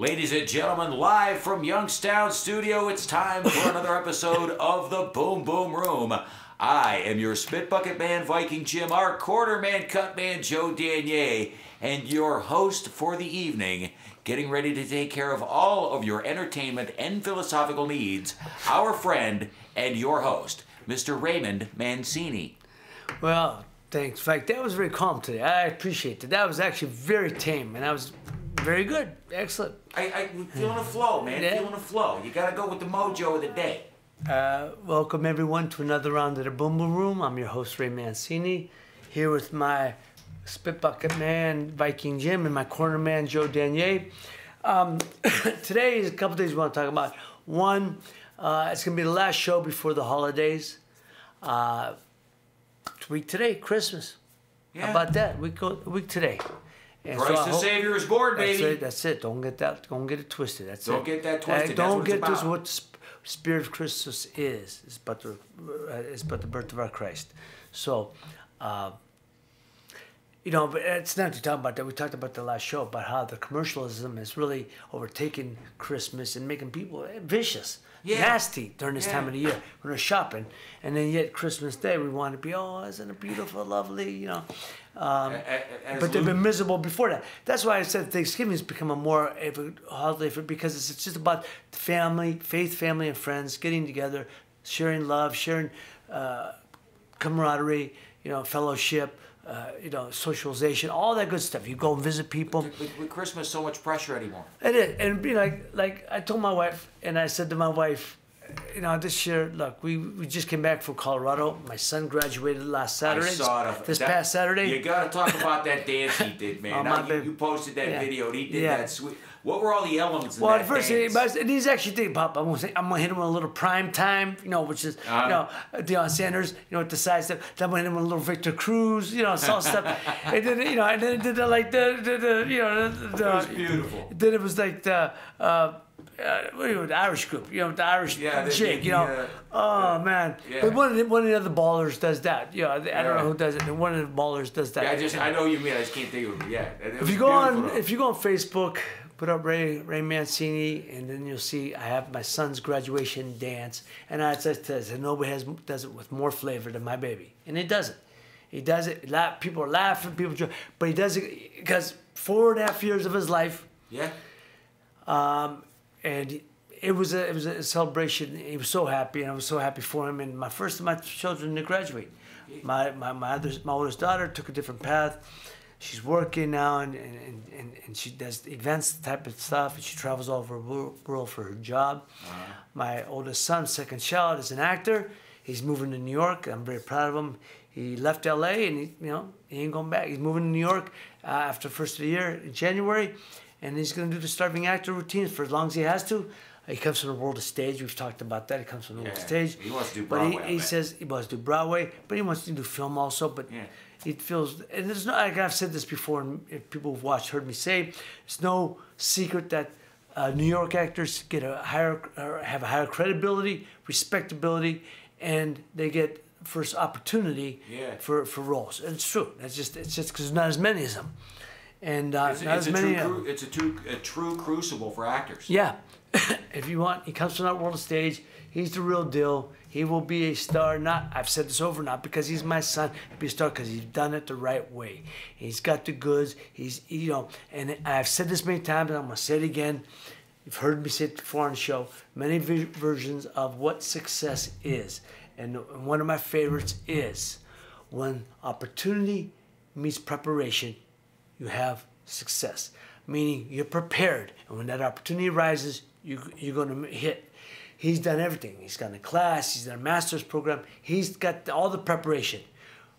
Ladies and gentlemen, live from Youngstown Studio, it's time for another episode of the Boom Boom Room. I am your Spit Bucket Man, Viking Jim, our quarter man, cut man, Joe Danier, and your host for the evening, getting ready to take care of all of your entertainment and philosophical needs, our friend and your host, Mr. Raymond Mancini. Well, thanks. In fact, that was very calm today. I appreciate it. That was actually very tame, and that was very good. Excellent. I'm feeling a flow, man. Yeah. Feeling a flow. You gotta go with the mojo of the day. Welcome, everyone, to another round of the Boom Boom Room. I'm your host, Ray Mancini, here with my Spit Bucket Man, Viking Jim, and my corner man, Joe Danier. Today is a couple things we want to talk about. One, it's going to be the last show before the holidays. Week today, Christmas. Yeah. How about that? Week today. And Christ the Savior is born, baby. That's it. Don't get it twisted. Don't get that twisted. Don't That's get what it's twisted. What the Spirit of Christmas is but the birth of our Christ. So, but it's not to talk about that. We talked about the last show about how the commercialism has really overtaken Christmas and making people vicious, nasty during this time of the year when they're shopping. And then yet Christmas Day, we want to be, isn't it beautiful, lovely, but they've been miserable before that. That's why I said Thanksgiving has become a holiday because it's just about the family, faith, family, and friends getting together, sharing love, sharing camaraderie, fellowship, socialization, all that good stuff. You go and visit people. With Christmas, so much pressure anymore. It is, and be like I told my wife, and I said to my wife, this year, look, we just came back from Colorado. My son graduated last Saturday. I saw it. This past Saturday. You got to talk about that dance he did, man. You posted that video, and he did that sweet. What were all the elements in that at first, dance? He's actually thinking, Pop, I'm gonna hit him with a little prime time, which is Deion Sanders, with the side stuff. Then I'm gonna hit him with a little Victor Cruz, all stuff. And then and then it did It was beautiful. Then it was like the Irish group, the Irish jig, Oh man! Yeah. But one of the other ballers does that. I don't know who does it. And one of the ballers does that. Yeah, I know what you mean. I just can't think of it. Yeah. If you go on Facebook, put up Ray Mancini, and then you'll see I have my son's graduation dance, and I said nobody does it with more flavor than my baby, and he does it. He does it. People are laughing, but he does it because 4.5 years of his life. Yeah. And it was a celebration. He was so happy, and I was so happy for him. And my first of my children to graduate. My oldest daughter took a different path. She's working now, and she does events type of stuff, and she travels all over the world for her job. My oldest son, second child, is an actor. He's moving to New York. I'm very proud of him. He left L.A. and he ain't going back. He's moving to New York after the first of the year in January. And he's going to do the starving actor routine for as long as he has to. He comes from the world of stage. We've talked about that. He comes from the world of stage. He wants to do Broadway. But he says he wants to do Broadway, but he wants to do film also. But it feels, and there's no, like I've said this before, and if people who've watched heard me say, it's no secret that New York actors get have a higher credibility, respectability, and they get first opportunity for roles. And it's true. It's just because there's not as many of them. And it's a true crucible for actors. Yeah. If you want, he comes from that world of stage. He's the real deal. He will be a star. I've said this over, not because he's my son. He'll be a star because he's done it the right way. He's got the goods. And I've said this many times, and I'm going to say it again. You've heard me say it before on the show. Many versions of what success is. And one of my favorites is when opportunity meets preparation, you have success, meaning you're prepared, and when that opportunity arises, you're going to hit. He's done everything. He's gone to class. He's done a master's program. He's got all the preparation.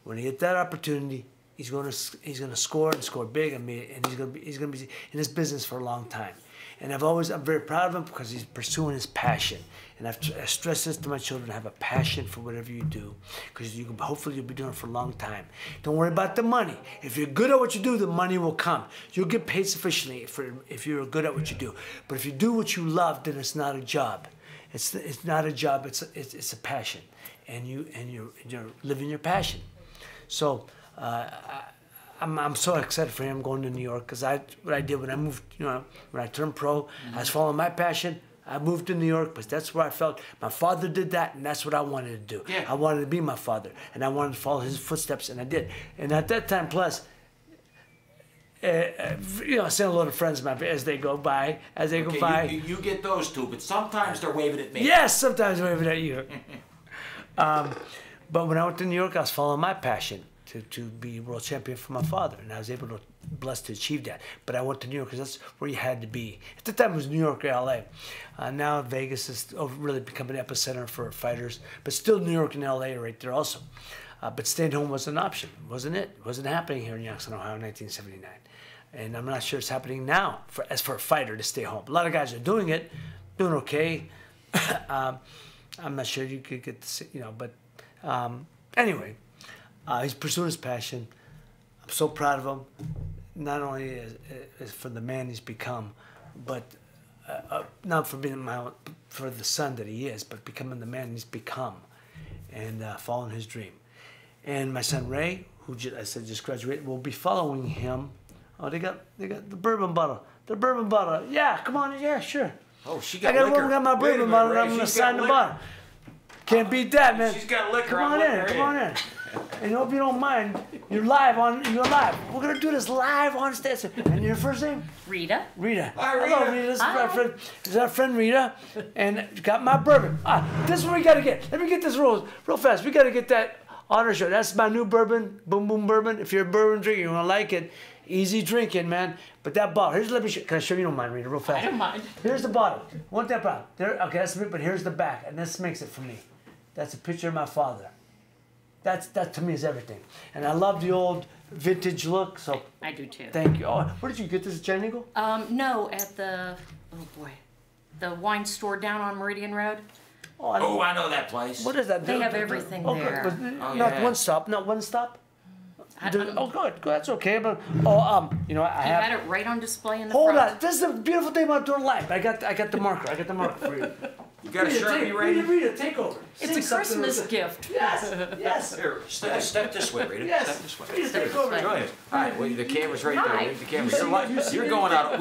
When he gets that opportunity, he's going to score and score big, and he's going to be in this business for a long time. And I'm very proud of him because he's pursuing his passion. And I stress this to my children: have a passion for whatever you do, because hopefully you'll be doing it for a long time. Don't worry about the money. If you're good at what you do, the money will come. You'll get paid sufficiently if you're good at what you do. But if you do what you love, then it's not a job. It's not a job. It's a passion, and you're living your passion. So I'm so excited for him going to New York because what I did when I moved, when I turned pro, I was following my passion. I moved to New York, but that's where I felt my father did that, and that's what I wanted to do. Yeah. I wanted to be my father, and I wanted to follow his footsteps, and I did. And at that time, plus, I send a lot of friends as they go by. You get those two, but sometimes they're waving at me. Yes, sometimes waving at you. But when I went to New York, I was following my passion to be world champion for my father, and I was blessed to achieve that. But I went to New York because that's where you had to be. At the time, it was New York or LA. Now Vegas has really become an epicenter for fighters, but still New York and LA are right there also. But staying home was an option, wasn't it? It wasn't happening here in Youngstown, Ohio in 1979. And I'm not sure it's happening now as for a fighter to stay home. A lot of guys are doing it, doing okay. I'm not sure you could get to but anyway, he's pursuing his passion. I'm so proud of him, not only as for the man he's become, but not for being for the son that he is, but becoming the man he's become, and following his dream. And my son Ray, who just graduated, will be following him. Oh, they got the bourbon bottle. The bourbon bottle. Yeah, come on. Yeah, sure. Oh, she got I liquor. got my bourbon bottle. I'm gonna sign the bottle. Can't beat that, man. She's got liquor. Come on in. Come on in. And hope you don't mind. You're live. We're gonna do this live on stage. And your first name? Rita. Rita. Hi, Rita. Hello, Rita. This is our friend Rita. And got my bourbon. This is what we gotta get. Let me get this real fast. We gotta get that on our show. That's my new bourbon, Boom Boom Bourbon. If you're a bourbon drinker, you're gonna like it. Easy drinking, man. But that bottle, let me show. Can I show you? Don't mind, Rita, real fast. I don't mind. Here's the bottle. Want that bottle? Okay, that's a bit, but here's the back, and this makes it for me. That's a picture of my father. That to me is everything. And I love the old vintage look. So I do too. thank you. Oh, where did you get this, Giant Eagle? No, at the the wine store down on Meridian Road. Oh, I know that place. What is that? They have everything there. Good. Oh, Not yeah. one stop. Not one stop. Good. That's okay. But I You have. had it right on display in the Hold front. on. This is the beautiful thing about doing live. I got the marker. I got the marker for you. You got a Sharpie ready? Rita, take over. It's Sing a something Christmas with it. gift. Yes. Here, step this way, Rita. Yes. Step this way. Rita, take over. Go ahead. All right, well, the camera's right Hi. there. The camera's. You're going out.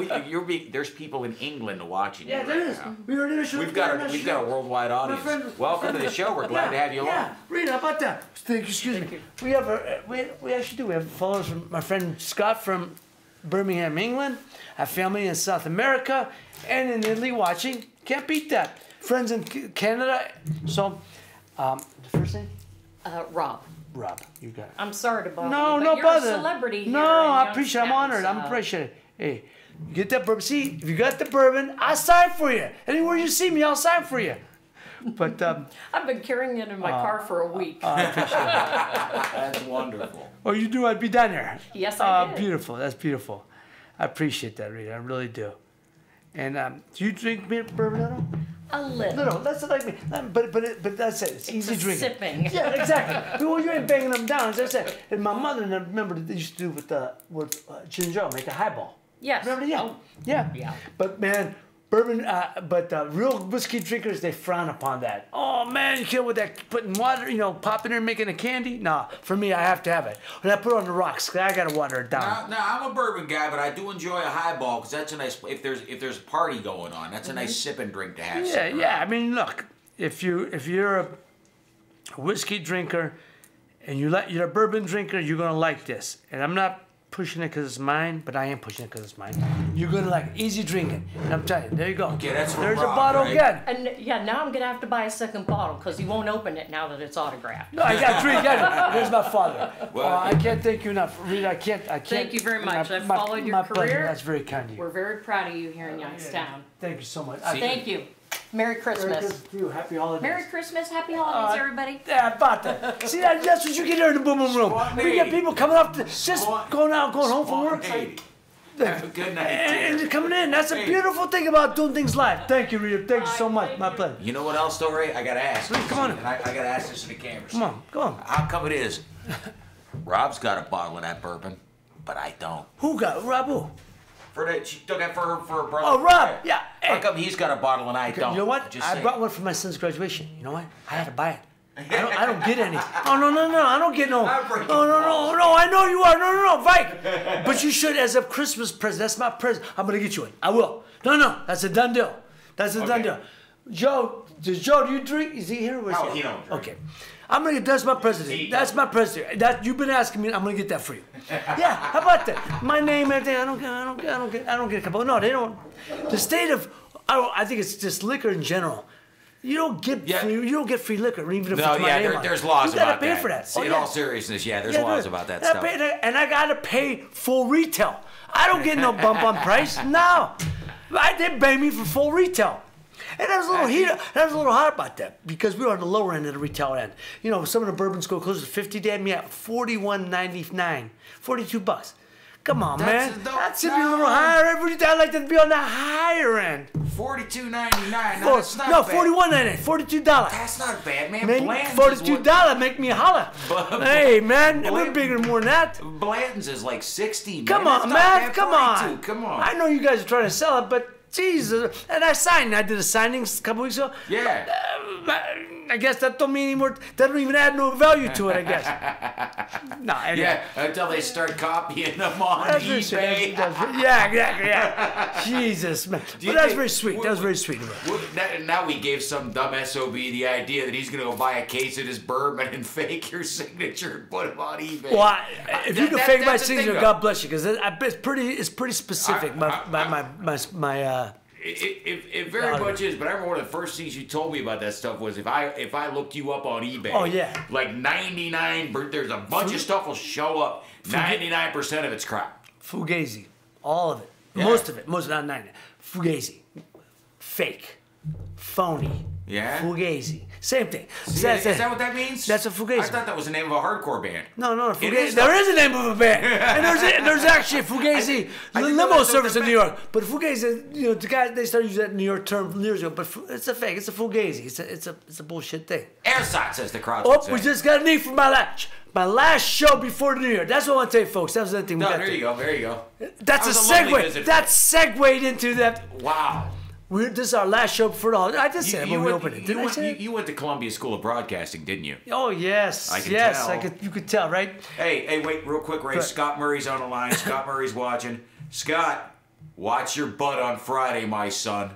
There's people in England watching you Yeah, there right is. now. We were in a show. We've got a worldwide audience. friend- Welcome to the show. We're glad to have you along. Yeah, Rita, how about that? Excuse me. We have we actually do. We have followers from my friend Scott from Birmingham, England. I have family in South America and in Italy watching. Can't beat that. Friends in Canada. So, the first name? Rob. Rob. You got it. I'm sorry to bother No, you, but no you're bother. a celebrity No, here in I appreciate it. I'm Youngstown, honored. I'm so- appreciative. Hey, you get that bourbon. See, if you got the bourbon, I sign for you. Anywhere you see me, I'll sign for you. But I've been carrying it in my car for a week. That's wonderful. oh, you knew I'd be down there. Yes, I did. Beautiful. That's beautiful. I appreciate that, Rita. I really do. And do you drink bourbon at all? A little. No, that's like me. But that's it. It's easy a drinking. sipping. Yeah, exactly. Well, you ain't banging them down, as I said. And my mother, and I remember they used to do with ginger ale, make a highball. Yes. Remember? Yeah. Oh, Yeah. yeah. But man, bourbon. Real whiskey drinkers, they frown upon that. Oh man, you can't with that putting water, popping it and making a candy. Nah, for me, I have to have it. And I put it on the rocks. 'Cause I gotta water it down. Now, I'm a bourbon guy, but I do enjoy a highball because that's a nice. If there's a party going on, that's a nice sipping drink to have. Yeah. I mean, look, if you're a whiskey drinker and you're a bourbon drinker, you're gonna like this. And I'm not pushing it because it's mine, but I am pushing it because it's mine. You're gonna like easy drinking. And I'm telling you, there you go. Okay, that's from There's Rob, a bottle right? again. And yeah, now I'm gonna have to buy a second bottle because he won't open it now that it's autographed. No, I got three. There's my father. Well, I can't thank you enough, Rita. I can't. Thank you very much. I've followed your my pleasure. career. That's very kind of you. We're very proud of you here in Youngstown. Thank you so much. Thank you. Merry Christmas. Merry Christmas to you. Happy holidays. Merry Christmas. Happy holidays, everybody. Yeah, about that. See, that's what you get here in the Boom Boom Room. We get people coming up, just going home from work. Have a good night. And dear. they're coming in. That's a beautiful thing about doing things live. Thank you, Rita. Thank you so much. My pleasure. You know what else, though, Ray? I gotta ask. Come on. And I gotta ask this to the cameras. Come on. How come it is? Rob's got a bottle of that bourbon, but I don't. Who got Rob? Who? She took it for her brother. Oh, Rob. Yeah. How Hey. come he's got a bottle and I don't? You know what? Just I saying. brought one for my son's graduation. You know what? I had to buy it. I don't get any. Oh, no. I don't get no. I'm breaking No. I know you are. No, Vike. But you should, as a Christmas present. That's my present. I'm going to get you one. I will. No. That's a done deal. That's a done deal. Joe, do you drink? Is he here? Or is he don't drink. Okay. That's my present. That's my present. That you've been asking me. I'm gonna get that for you. Yeah. How about that? My name, everything. I don't get a couple. No, they don't. The state of, I think it's just liquor in general. You don't get free liquor, even if it's my name on it. There's laws about that. You gotta pay for that. In all seriousness, there's laws about that stuff. And I gotta pay full retail. I don't get no bump on price. No. They pay me for full retail. And I was a little hot about that because we were on the lower end of the retail end. You know, some of the bourbons go close to 50. They had me at $41.99, $42. Come on, man. That should be a little higher. I'd like to be on the higher end. $42.99. That's not bad. $41.99, $42. That's not bad, man. Maybe $42 make me holler. Hey, man, we're bigger more than that. Blanton's is like 60. Man. Come on, man. Come on. Come on. I know you guys are trying to sell it, but Jesus. And I did a signing a couple weeks ago. Yeah. I guess that don't mean anymore. That don't even add no value to it, I guess. No, anyway. Yeah, until they start copying them on eBay. Yeah. Jesus, man. But that was very sweet. That was very sweet of him. Now we gave some dumb SOB the idea that he's going to go buy a case of this bourbon and fake your signature and put him on eBay. Well, if you can fake my signature, God bless you, because it's pretty specific. It very much is, but I remember one of the first things you told me about that stuff was if I looked you up on eBay. Oh yeah. Like 99, there's a bunch of stuff will show up. 99% of it's crap. Fugazi, all of it, Yeah. most of it, not 90. Fugazi, fake, phony. Yeah. Fugazi, same thing. See, is that what that means? That's a Fugazi. I thought that was the name of a hardcore band. No, Fugazi. There There is a name of a band, and there's actually a Fugazi limo service in New York. But Fugazi, the guy they started using that New York term years ago. But it's a fake. It's a Fugazi. It's a bullshit thing. Airside says the crowd. We just got a need for my last show before the New Year. That's what I want to tell you, folks. That was the thing we got. There you go. That's a segue. That segued into that. Wow. This is our last show before the holiday. I just said it when we opened it. Didn't I say it? You went to Columbia School of Broadcasting, didn't you? Oh, yes. I can tell. You could tell, right? Hey, wait, real quick, Ray. Scott Murray's on the line. Scott Murray's watching. Scott, watch your butt on Friday, my son.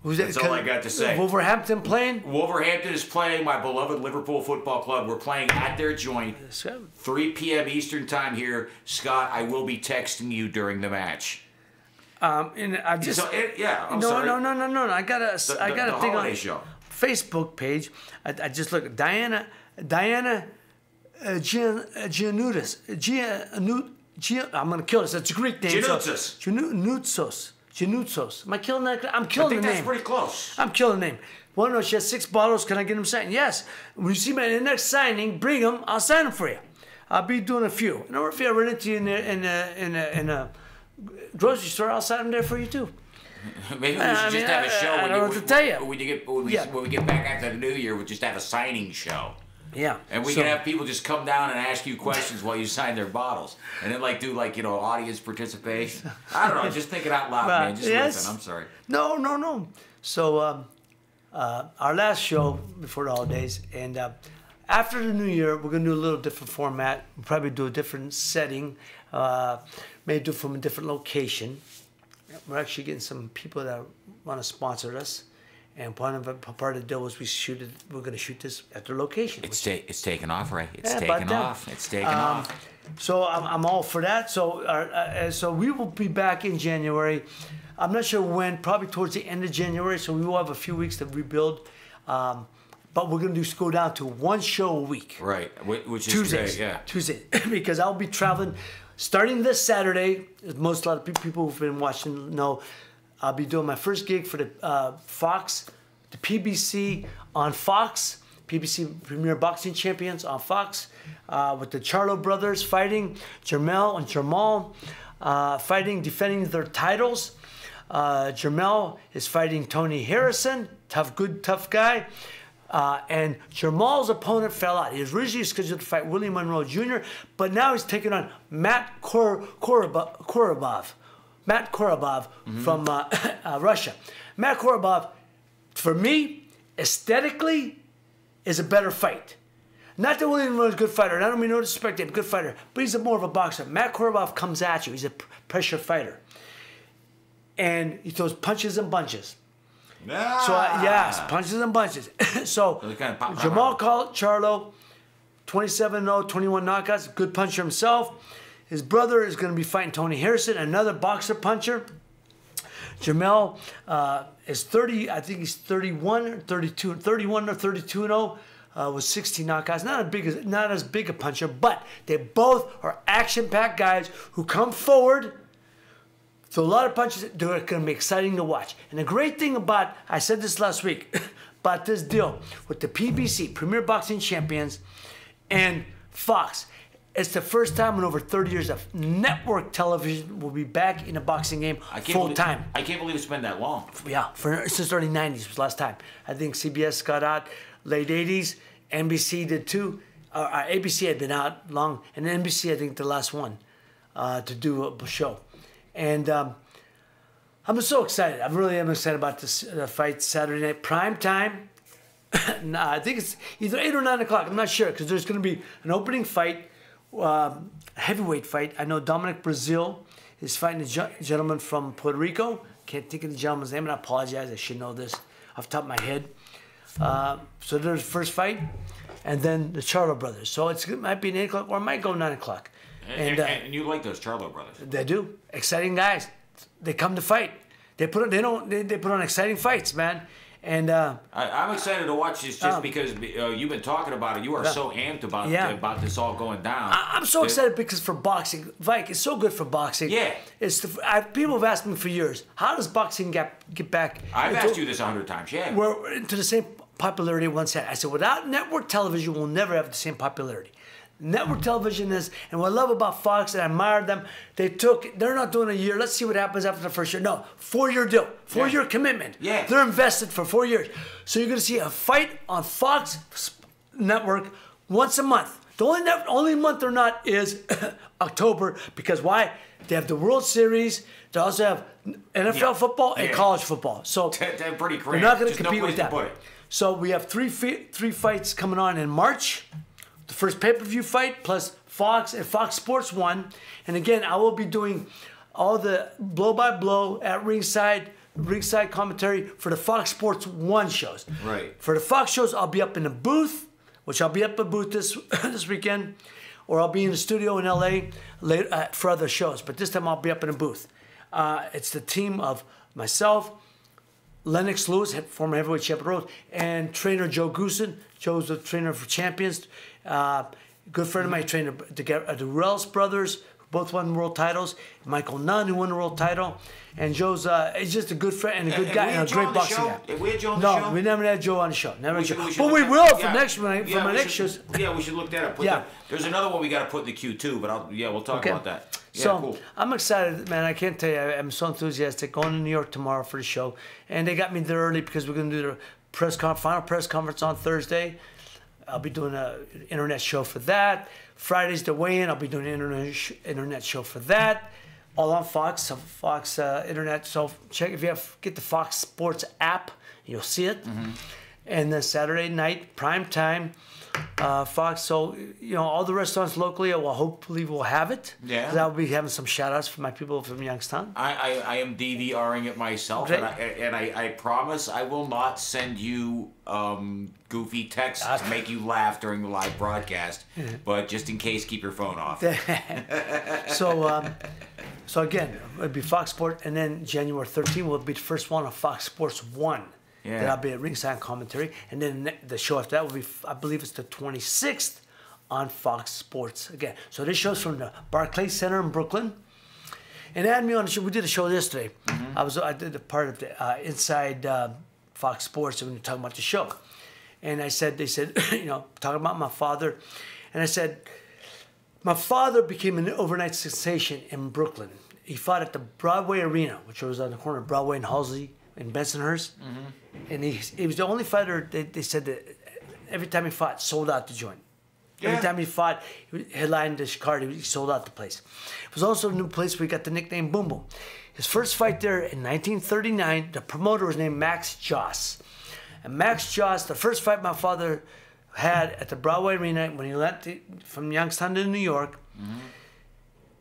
That's all I got to say. Wolverhampton playing? Wolverhampton is playing my beloved Liverpool Football Club. We're playing at their joint. 3 p.m. Eastern time here. Scott, I will be texting you during the match. And I just I'm no, sorry. No. I got a thing on show. Facebook page. I just look at Diana Giannoutis. I'm gonna kill this. It's a Greek name. Giannoutis. Am I killing that? I'm killing the name. That's pretty close. I'm killing the name. Well, no, she has 6 bottles. Can I get them signed? Yes. When you see me at the next signing, bring them. I'll sign them for you. I'll be doing a few. And if I run into you in a grocery store, I'll sign them there for you too. Maybe we should just have a show when we get back after the new year. We'll just have a signing show. Yeah. And we can have people just come down and ask you questions while you sign their bottles. And then do audience participation. I don't know, just thinking out loud, man. Just listen, I'm sorry. No. So our last show before the holidays, and after the new year, we're going to do a little different format. We'll probably do a different setting. Maybe do it from a different location. We're actually getting some people that want to sponsor us. And part of the deal was we're going to shoot this at their location. It's taking off, right? It's taking off. It's taking off. So I'm all for that. So we will be back in January. I'm not sure when. Probably towards the end of January. So we will have a few weeks to rebuild. But we're going to go down to 1 show a week. Right, which is Tuesdays. Great, yeah. Tuesday, because I'll be traveling starting this Saturday. A lot of people who've been watching know. I'll be doing my first gig for the Fox, the PBC on Fox, PBC Premier Boxing Champions on Fox, with the Charlo brothers fighting, Jermell and Jamal fighting, defending their titles. Jermell is fighting Tony Harrison, tough guy. And Jamal's opponent fell out. He was originally scheduled to fight William Monroe Jr., but now he's taking on Matt Korobov. Matt Korobov from Russia. Matt Korobov, for me, aesthetically, is a better fight. Not that William Roy's a good fighter, and I don't mean no disrespect to him, good fighter, but he's more of a boxer. Matt Korobov comes at you. He's a pressure fighter. And he throws punches and bunches. Ah. So, yes, punches and bunches. So, Jamal Charlo, 27-0, 21 knockouts, good puncher himself. His brother is going to be fighting Tony Harrison, another boxer puncher. Jamel is 30, I think he's 31 or 32, 31 or 32-0. With 16 knockouts, not as big a puncher, but they both are action-packed guys who come forward, throw a lot of punches. They're going to be exciting to watch. And the great thing about, I said this last week, about this deal with the PBC, Premier Boxing Champions, and Fox, it's the first time in over 30 years that network television will be back in a boxing game full time. I can't believe it's been that long. Yeah, since the early 90s was the last time. I think CBS got out late 80s. NBC did too. ABC had been out long, and NBC, I think, the last one to do a show. And I'm so excited. I really am excited about this fight Saturday night, prime time. I think it's either 8 or 9 o'clock. I'm not sure, because there's going to be an opening fight, a heavyweight fight. I know Dominic Brazil is fighting a gentleman from Puerto Rico. Can't think of the gentleman's name, and I apologize. I should know this off the top of my head. So there's the first fight, and then the Charlo brothers. So it might be 8 o'clock, or it might go 9 o'clock. And you like those Charlo brothers? They do. Exciting guys. They come to fight. They put on exciting fights, man. And I'm excited to watch this just because you've been talking about it. You are so amped about this all going down. I'm so excited because for boxing, Vike, it's so good for boxing. Yeah. People have asked me for years, how does boxing get back? I've asked you this 100 times, yeah. We're into the same popularity once had. I said, without network television, we'll never have the same popularity. Network television is, and what I love about Fox, and I admire them, they're not doing a year, let's see what happens after the first year. No, 4-year deal, 4-year commitment. Yeah. They're invested for 4 years. So you're going to see a fight on Fox Network once a month. The only month they're not is October, because why? They have the World Series, they also have NFL football and college football. So they're pretty crazy. They're not going to compete with that. So we have three fights coming on in March. The first pay-per-view fight plus Fox and Fox Sports 1. And again, I will be doing all the blow-by-blow at ringside commentary for the Fox Sports 1 shows. Right. For the Fox shows, I'll be up in the booth, which I'll be up in the booth this weekend, or I'll be in the studio in LA later, for other shows. But this time I'll be up in the booth. It's the team of myself, Lennox Lewis, former heavyweight champion Rose, and trainer Joe Goosen. Joe's the trainer for champions. Good friend of mine, trainer the Ruels brothers, who both won world titles. Michael Nunn, who won the world title. And Joe's he's just a good friend and a good guy and a great boxing guy. Have we had Joe on the show? No, we never had Joe on the show. Never had Joe. We But we will for next for my next shows. Yeah, we should look that up. There's another one we got to put in the queue too, but we'll talk about that. Yeah, so cool. I'm excited, man. I can't tell you. I'm so enthusiastic. Going to New York tomorrow for the show, and they got me there early because we're going to do the final press conference on Thursday. I'll be doing an internet show for that. Friday's the weigh-in. I'll be doing an internet show for that. All on Fox, Internet. So check if you get the Fox Sports app, you'll see it. Mm-hmm. And then Saturday night, prime time, Fox. So, all the restaurants locally, hopefully we'll have it. Yeah. I'll be having some shout-outs for my people from Youngstown. I am DVRing it myself, and I promise I will not send you goofy texts to make you laugh during the live broadcast, but just in case, keep your phone off. So again, it'll be Fox Sports, and then January 13th will be the first one on Fox Sports 1. Yeah. Then I'll be at ringside commentary, and then the show after that will be, I believe it's the 26th on Fox Sports again. So this show's from the Barclays Center in Brooklyn, and they had me on the show. We did a show yesterday. Mm-hmm. I did a part of the inside Fox Sports when we were talking about the show, and they said, talking about my father, and I said, my father became an overnight sensation in Brooklyn. He fought at the Broadway Arena, which was on the corner of Broadway and Halsey in Bensonhurst. Mm-hmm. And he was the only fighter, they said that every time he fought, sold out the joint. Yeah. Every time he fought, he headlined the card, he sold out the place. It was also a new place where he got the nickname Boom Boom. His first fight there in 1939, the promoter was named Max Joss. And Max Joss, the first fight my father had at the Broadway Arena when he left from Youngstown to New York.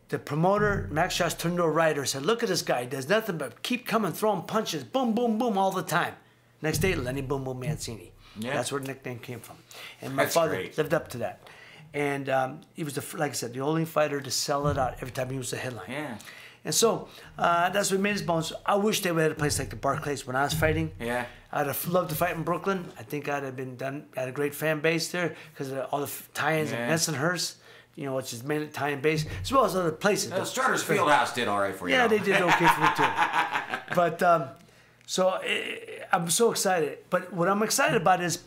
The promoter, Max Josh, turned to a writer and said, look at this guy. He does nothing but keep coming, throwing punches, boom, boom, boom, all the time. Next day, Lenny Boom Boom Mancini. Yeah. That's where the nickname came from. And my That's father great. lived up to that. And he was, like I said, the only fighter to sell it out every time he was the headline. Yeah. And so that's what made his bones. I wish they would have had a place like the Barclays when I was fighting. Yeah. I'd have loved to fight in Brooklyn. I think I'd have been done. Had a great fan base there because of all the tie-ins Yeah. in Bensonhurst, which is mainly tie-in base, as well as other places. The Strutters Fieldhouse did all right for you. Yeah, though. they did okay for me too. But so I'm so excited. But what I'm excited about is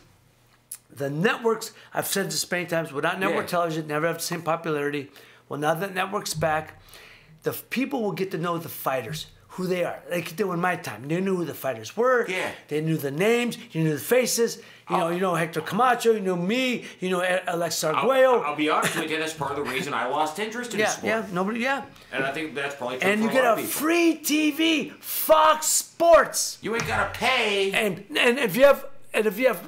the networks. I've said this many times. Without network Yeah. television, never have the same popularity. Well, now that network's back, the people will get to know the fighters, who they are. Like they did in my time. They knew who the fighters were. Yeah. They knew the names. You knew the faces. You know Hector Camacho. You knew me. You know Alex Arguello. I'll be honest with you, that's part of the reason I lost interest in the sport. Nobody. And I think that's probably true And for you a get lot a of people. free TV, Fox Sports. You ain't gotta pay. And if you have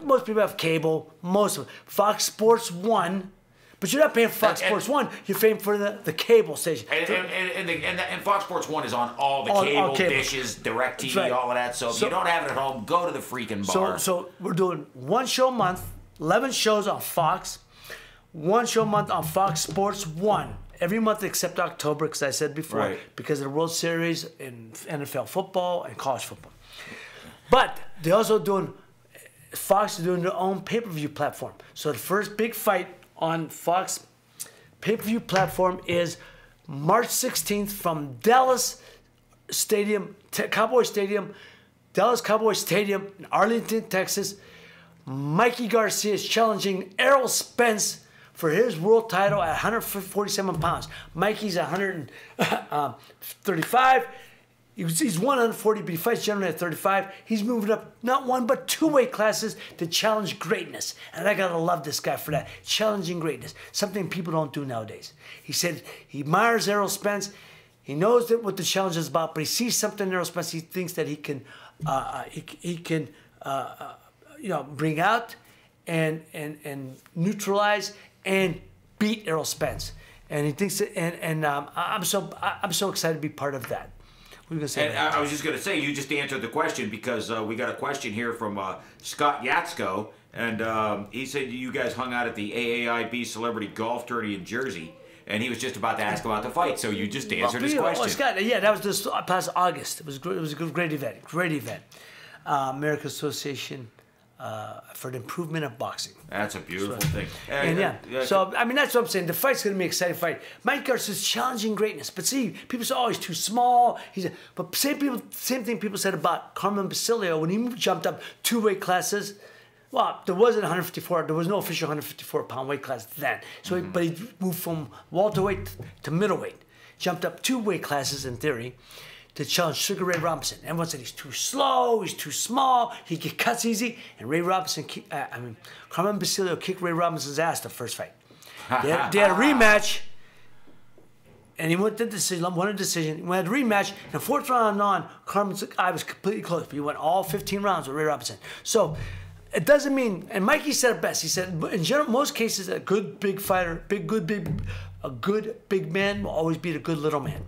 most people have cable, most of them. Fox Sports 1, but you're not paying for Fox And- Sports 1, you're paying for the cable station. And Fox Sports 1 is on all the All cable, cable. dishes, DirecTV, That's right. all of that. So if you don't have it at home, go to the freaking bar. So we're doing one show a month, 11 shows on Fox, one show a month on Fox Sports 1. Every month except October, because I said before, Right. because of the World Series in NFL football and college football. But they're also doing, Fox is doing their own pay-per-view platform. So the first big fight on Fox pay-per-view platform is March 16th from Dallas Stadium, Cowboy Stadium, Dallas Cowboy Stadium in Arlington, Texas. Mikey Garcia is challenging Errol Spence for his world title at 147 pounds. Mikey's 135. He's 140, but he fights generally at 35. He's moving up not one, but two weight classes to challenge greatness. And I gotta love this guy for that. Challenging greatness. Something people don't do nowadays. He said he admires Errol Spence. He knows that what the challenge is about, but he sees something in Errol Spence he thinks that he can bring out and neutralize and beat Errol Spence. And he thinks that, I'm so excited to be part of that. What were you gonna say? And I was just going to say, you just answered the question because we got a question here from Scott Yatsko, and he said you guys hung out at the AAIB Celebrity Golf Tourney in Jersey, and he was just about to ask about the fight, so you just answered his question. Scott, yeah, that was this past August. It was a great event. Great event. American Association for the Improvement of Boxing. That's a beautiful thing. And so I mean that's what I'm saying. The fight's gonna be an exciting fight. Mike Garcia's challenging greatness, but see, people say, "Oh, he's too small." But same thing people said about Carmen Basilio when he jumped up two weight classes. Well, there wasn't 154. There was no official 154-pound weight class then. So, but he moved from welterweight to middleweight, jumped up two weight classes in theory, to challenge Sugar Ray Robinson. Everyone said he's too slow, he's too small, he get cuts easy, and Carmen Basilio kicked Ray Robinson's ass the first fight. They had a rematch, and he won a decision. He won a rematch. In the fourth round on, Carmen's eye was completely closed, but he went all 15 rounds with Ray Robinson. So it doesn't mean, and Mikey said it best. He said, in general, most cases, a good big fighter, a good big man will always beat a good little man.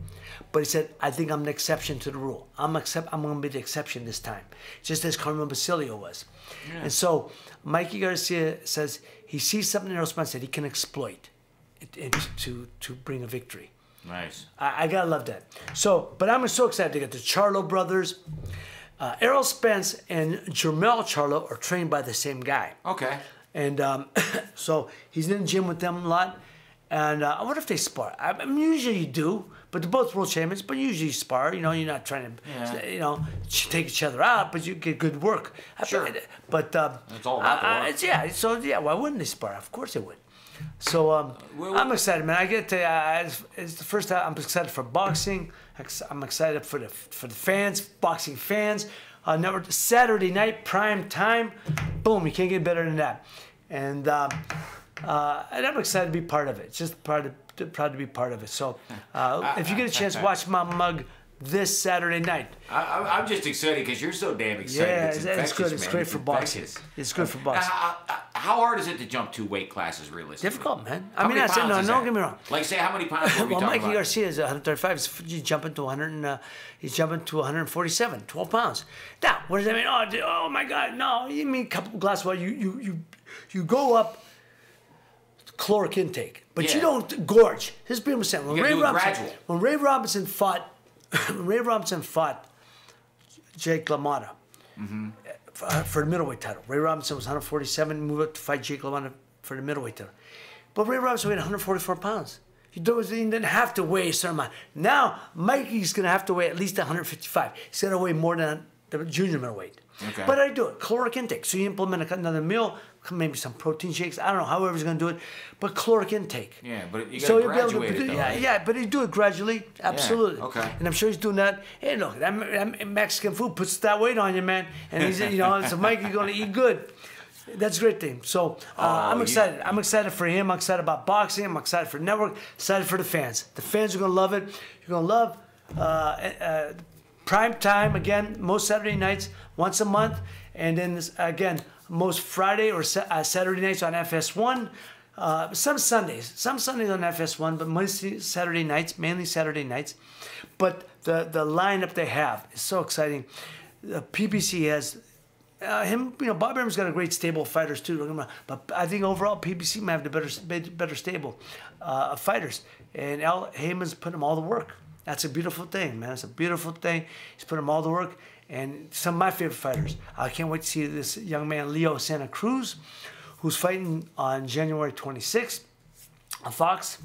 But he said, I think I'm an exception to the rule. I'm going to be the exception this time, just as Carmen Basilio was. Yeah. And so Mikey Garcia says he sees something in Errol Spence that he can exploit to bring a victory. Nice. I got to love that. So, but I'm so excited to get the Charlo brothers. Errol Spence and Jermell Charlo are trained by the same guy. Okay. And so he's in the gym with them a lot. And I wonder if they spar. I mean, usually you do, but they're both world champions. But usually you spar. You know, you're not trying to, take each other out, but you get good work. Sure. But it's all about the work. So why wouldn't they spar? Of course they would. So I'm excited, man. I get to it's the first time I'm excited for boxing. I'm excited for the fans, boxing fans. Saturday night, prime time. Boom, you can't get better than that. And I'm excited to be part of it. Just proud to be part of it. So if you get a chance, watch my mug this Saturday night. I'm just excited because you're so damn excited. Yeah, it's good. man. It's great for boxing. It's good for boxing. how hard is it to jump 2 weight classes realistically? Difficult, man. How many pounds is don't that? get me wrong. Like, say, how many pounds are we Well, talking Mikey about? Garcia is 135. He's jumping to 100. He's jumping to 147, 12 pounds. Now, what does that mean? Oh my God, no! You mean a couple glasses of water? You go up caloric intake, but Yeah. you don't gorge. Here's what people saying. You gotta do it gradual. When Ray Robinson fought, Jake LaMotta for the middleweight title. Ray Robinson was 147, moved up to fight Jake LaMotta for the middleweight title. But Ray Robinson weighed 144 pounds. He didn't have to weigh a certain amount. Now, Mikey's going to have to weigh at least 155. He's going to weigh more than the junior middleweight. Okay. But I do it. Caloric intake. So you implement another meal, maybe some protein shakes. I don't know, however he's going to do it. But caloric intake. Yeah, but you got So to you'll be able graduate it, though. yeah, but he do it gradually. Absolutely. okay. And I'm sure he's doing that. Hey, look, that Mexican food puts that weight on you, man. And he's, so Mikey's going to eat good. That's a great thing. So I'm excited. I'm excited for him. I'm excited about boxing. I'm excited for network. Excited for the fans. The fans are going to love it. You're going to love prime time again. Most Saturday nights, once a month, and then again most Friday or Saturday nights on FS1. Some Sundays on FS1, but mostly Saturday nights, mainly Saturday nights. But the lineup they have is so exciting. The PBC has. Bob Arum's got a great stable of fighters too. But I think overall PBC might have the better stable of fighters. And Al Heyman's putting them all to work. That's a beautiful thing, man. It's a beautiful thing. He's putting them all to work. And some of my favorite fighters. I can't wait to see this young man, Leo Santa Cruz, who's fighting on January 26th on Fox.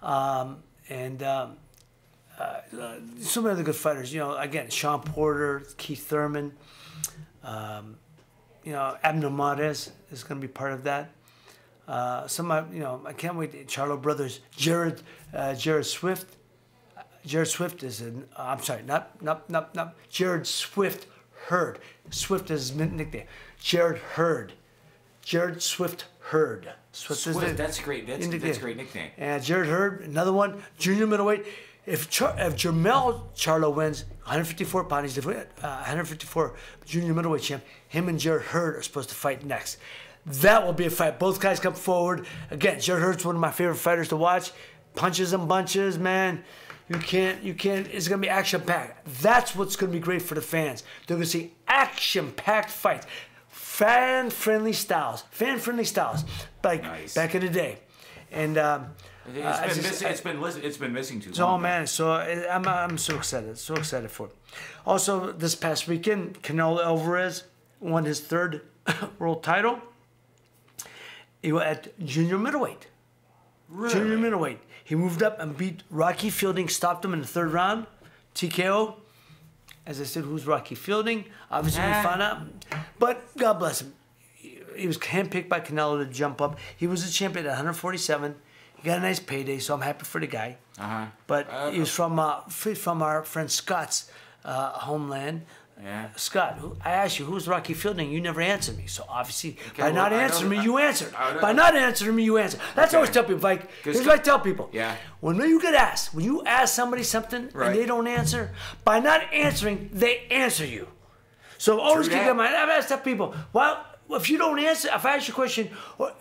So many other good fighters. Again, Sean Porter, Keith Thurman. Abner Mares is going to be part of that. I can't wait. Charlo Brothers, Jared Swift. Jared Swift is Jared Swift Hurd. Swift is his nickname. Jared Hurd. Jared Swift Hurd. Swift, that's great. That's a great nickname. And Jared Hurd, another one, junior middleweight. If Jermell Charlo wins 154 pounds, he's the 154 junior middleweight champ. Him and Jared Hurd are supposed to fight next. That will be a fight. Both guys come forward. Again, Jared Hurd's one of my favorite fighters to watch. Punches and bunches, man. You can't. It's going to be action-packed. That's what's going to be great for the fans. They're going to see action-packed fights. Fan-friendly styles. Like nice. Back in the day. And it's been missing too long. Oh man, so I'm so excited for it. Also, this past weekend, Canelo Alvarez won his 3rd world title. He was at junior middleweight. Really? Junior middleweight. He moved up and beat Rocky Fielding, stopped him in the 3rd round, TKO. As I said, who's Rocky Fielding? Obviously, we found out. But God bless him. He was handpicked by Canelo to jump up. He was a champion at 147. He got a nice payday, so I'm happy for the guy. But he was from our friend Scott's homeland. Yeah. Scott, I asked you, who's Rocky Fielding? You never answered me. So obviously, by well, not answering me, you answered. By not answering me, you answered. That's what I always tell people. Like, here's what I tell people. Yeah. When you get asked, when you ask somebody something Right. and they don't answer, by not answering, they answer you. So always keep that in mind. I've asked that people, well, if you don't answer, if I ask you a question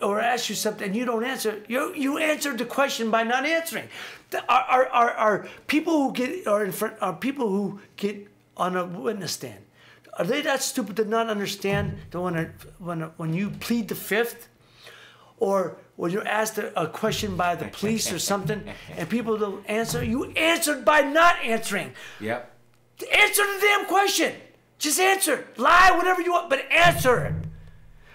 or ask you something and you don't answer, you answered the question by not answering. Are people who get on a witness stand, are they that stupid to not understand that when you plead the 5th, or when you're asked a question by the police or something and people don't answer, you answered by not answering. Yep. Answer the damn question. Just answer. Lie, whatever you want, but answer it.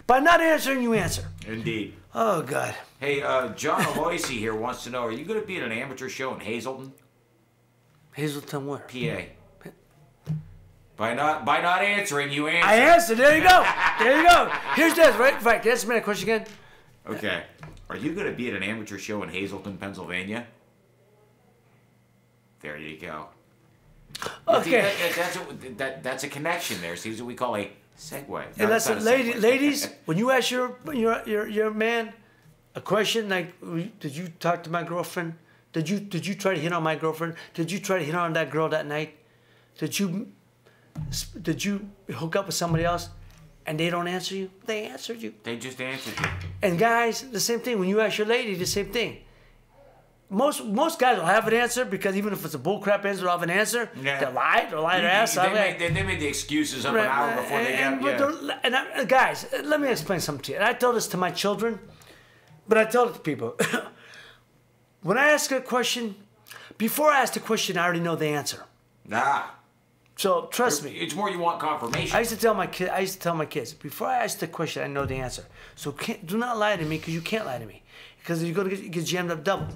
By not answering, you answer. Indeed. Oh, God. Hey, John Aloisi here wants to know, are you going to be at an amateur show in Hazleton, Hazleton where? PA? By not answering, you answer. I answered. There you go. There you go. Here's this, right? Can I ask me that question again? Okay. Are you going to be at an amateur show in Hazleton, Pennsylvania? There you go. Okay. That's a connection there. See, what we call a segue. And listen, ladies, when you ask your man a question like, "Did you talk to my girlfriend? Did you try to hit on my girlfriend? Did you try to hit on that girl that night? Did you hook up with somebody else?" and they don't answer you, they answered you. They just answered you. And guys, the same thing. When you ask your lady, the same thing. Most guys will have an answer because even if it's a bullcrap answer, they'll have an answer. Yeah. They'll lie their ass off. They made the excuses up an hour before they got. Guys, let me explain something to you. And I tell this to my children, but I tell it to people. When I ask a question, before I ask the question, I already know the answer. Nah. So trust me. It's more you want confirmation. I used to tell my kids, before I ask the question, I know the answer. So do not lie to me because you can't lie to me because you're gonna get jammed up double.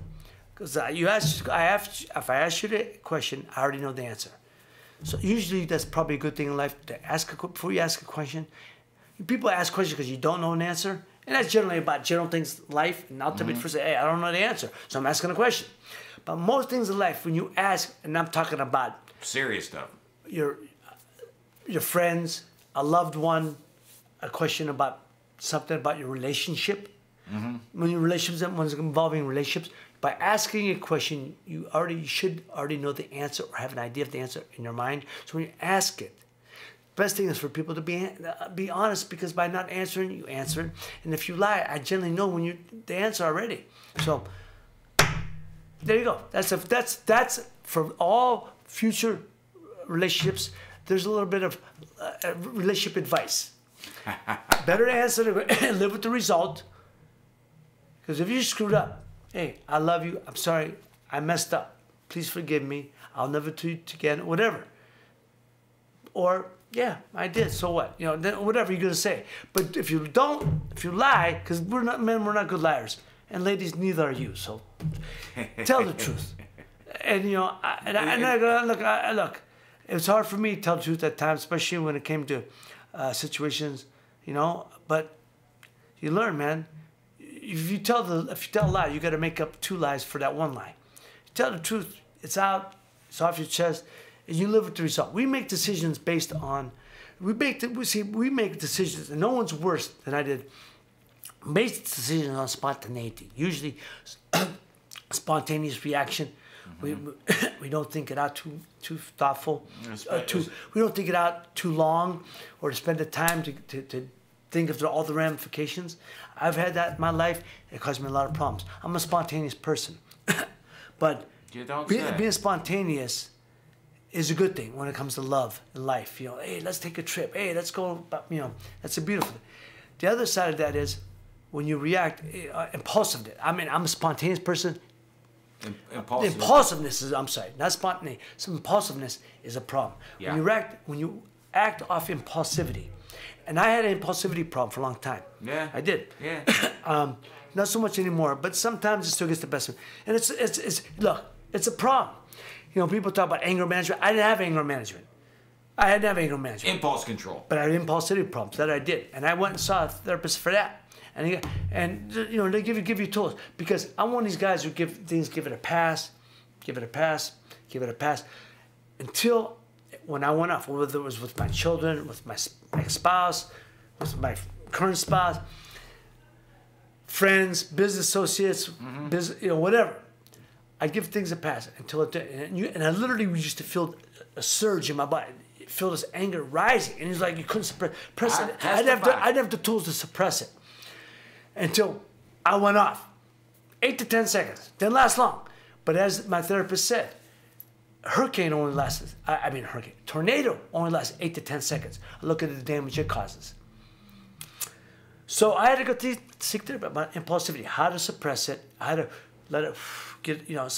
Because if I ask you the question, I already know the answer. So usually that's probably a good thing in life to before you ask a question. People ask questions because you don't know an answer, and that's generally about general things in life. And I'll tell me first, hey, I don't know the answer, so I'm asking a question. But most things in life, when you ask, and I'm talking about serious stuff, your friends, a loved one, a question about something about your relationship. When your relationships, when it's involving relationships, by asking a question, you should already know the answer or have an idea of the answer in your mind. So when you ask it, best thing is for people to be honest, because by not answering, you answer it. And if you lie, I generally know the answer already. So there you go. That's for all future relationships. There's a little bit of relationship advice. Better to answer and live with the result. Because if you screwed up, hey, I love you. I'm sorry. I messed up. Please forgive me. I'll never do it again. Whatever. Or, yeah, I did. So what? You know, whatever you're going to say. But if you lie, because we're not good liars. And ladies, neither are you. So tell the truth. And, you know, look, it was hard for me to tell the truth at times, especially when it came to situations, you know. But you learn, man. If you tell a lie, you got to make up 2 lies for that 1 lie. You tell the truth, it's out, it's off your chest, and you live with the result. We make decisions based on, we make decisions, and no one's worse than I did. Make decisions on spontaneity. Usually, spontaneous reaction. We don't think it out too thoughtful. We don't think it out too long, or to spend the time to think of all the ramifications. I've had that in my life. It caused me a lot of problems. I'm a spontaneous person. But being spontaneous is a good thing when it comes to love and life. You know, hey, let's take a trip. Hey, let's go. You know, that's a beautiful thing. The other side of that is when you react, impulsiveness. I mean, I'm a spontaneous person. Impulsiveness is, I'm sorry, not spontaneity. Some impulsiveness is a problem. Yeah. When you act off impulsivity. And I had an impulsivity problem for a long time. Yeah. I did. Yeah. Not so much anymore, but sometimes it still gets the best of me. And look, it's a problem. You know, people talk about anger management. I didn't have anger management. I didn't have anger management. Impulse control. But I had impulsivity problems. That I did. And I went and saw a therapist for that. And you know, they give you tools. Because I'm one of these guys who give it a pass, give it a pass, give it a pass. Until when I went off, whether it was with my children, with my spouse, with my current spouse, friends, business associates, business, you know, whatever. I'd give things a pass until it did. And I literally used to feel a surge in my body. Feel this anger rising. And it's like you couldn't suppress it. I didn't have the tools to suppress it. Until I went off. 8 to 10 seconds. Didn't last long. But as my therapist said, tornado only lasts 8 to 10 seconds. Look at the damage it causes. So I had to go seek therapy about impulsivity, how to suppress it, how to let it get, you know,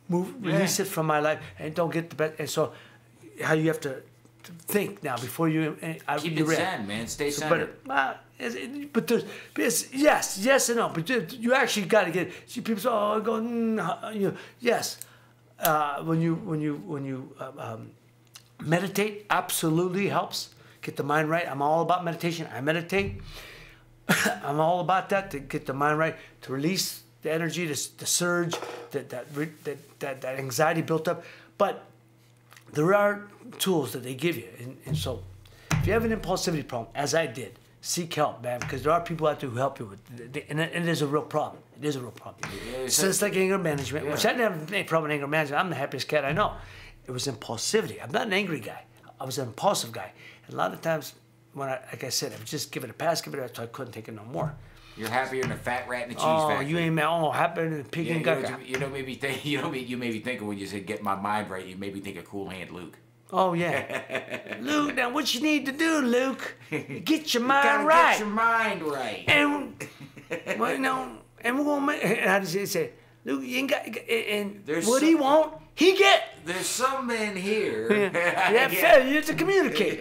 release it from my life, and don't get the best. And so, how you have to think now before you keep it zen, man. Stay centered. But there's yes and no. But you actually got to get. See, people say, "Oh, I go, you know, yes." When you meditate, absolutely helps get the mind right. I'm all about meditation. I meditate. I'm all about that, to get the mind right, to release the energy, the surge, that anxiety built up. But there are tools that they give you, and so if you have an impulsivity problem, as I did, seek help, man, because there are people out there who help you with it, and it is a real problem. It is a real problem. So it's like anger management, which I didn't have any problem with anger management. I'm the happiest cat I know. It was impulsivity. I'm not an angry guy. I was an impulsive guy. And a lot of times when like I said, I was just give it a pass, give it a, so I couldn't take it no more. You're happier than a fat rat in a cheese Oh, factory. you ain't mad. Oh, happier than a pig in gaga. You know, made me think. You made me think when you said get my mind right. You made me think of Cool Hand Luke. Oh yeah, Luke. Now what you need to do, Luke? Get your You mind gotta right. get your mind right. And well, you know, and we're gonna make. And I just say, Luke, you ain't got. And There's what he some- want, he get. There's some men here. Yeah, failure to communicate.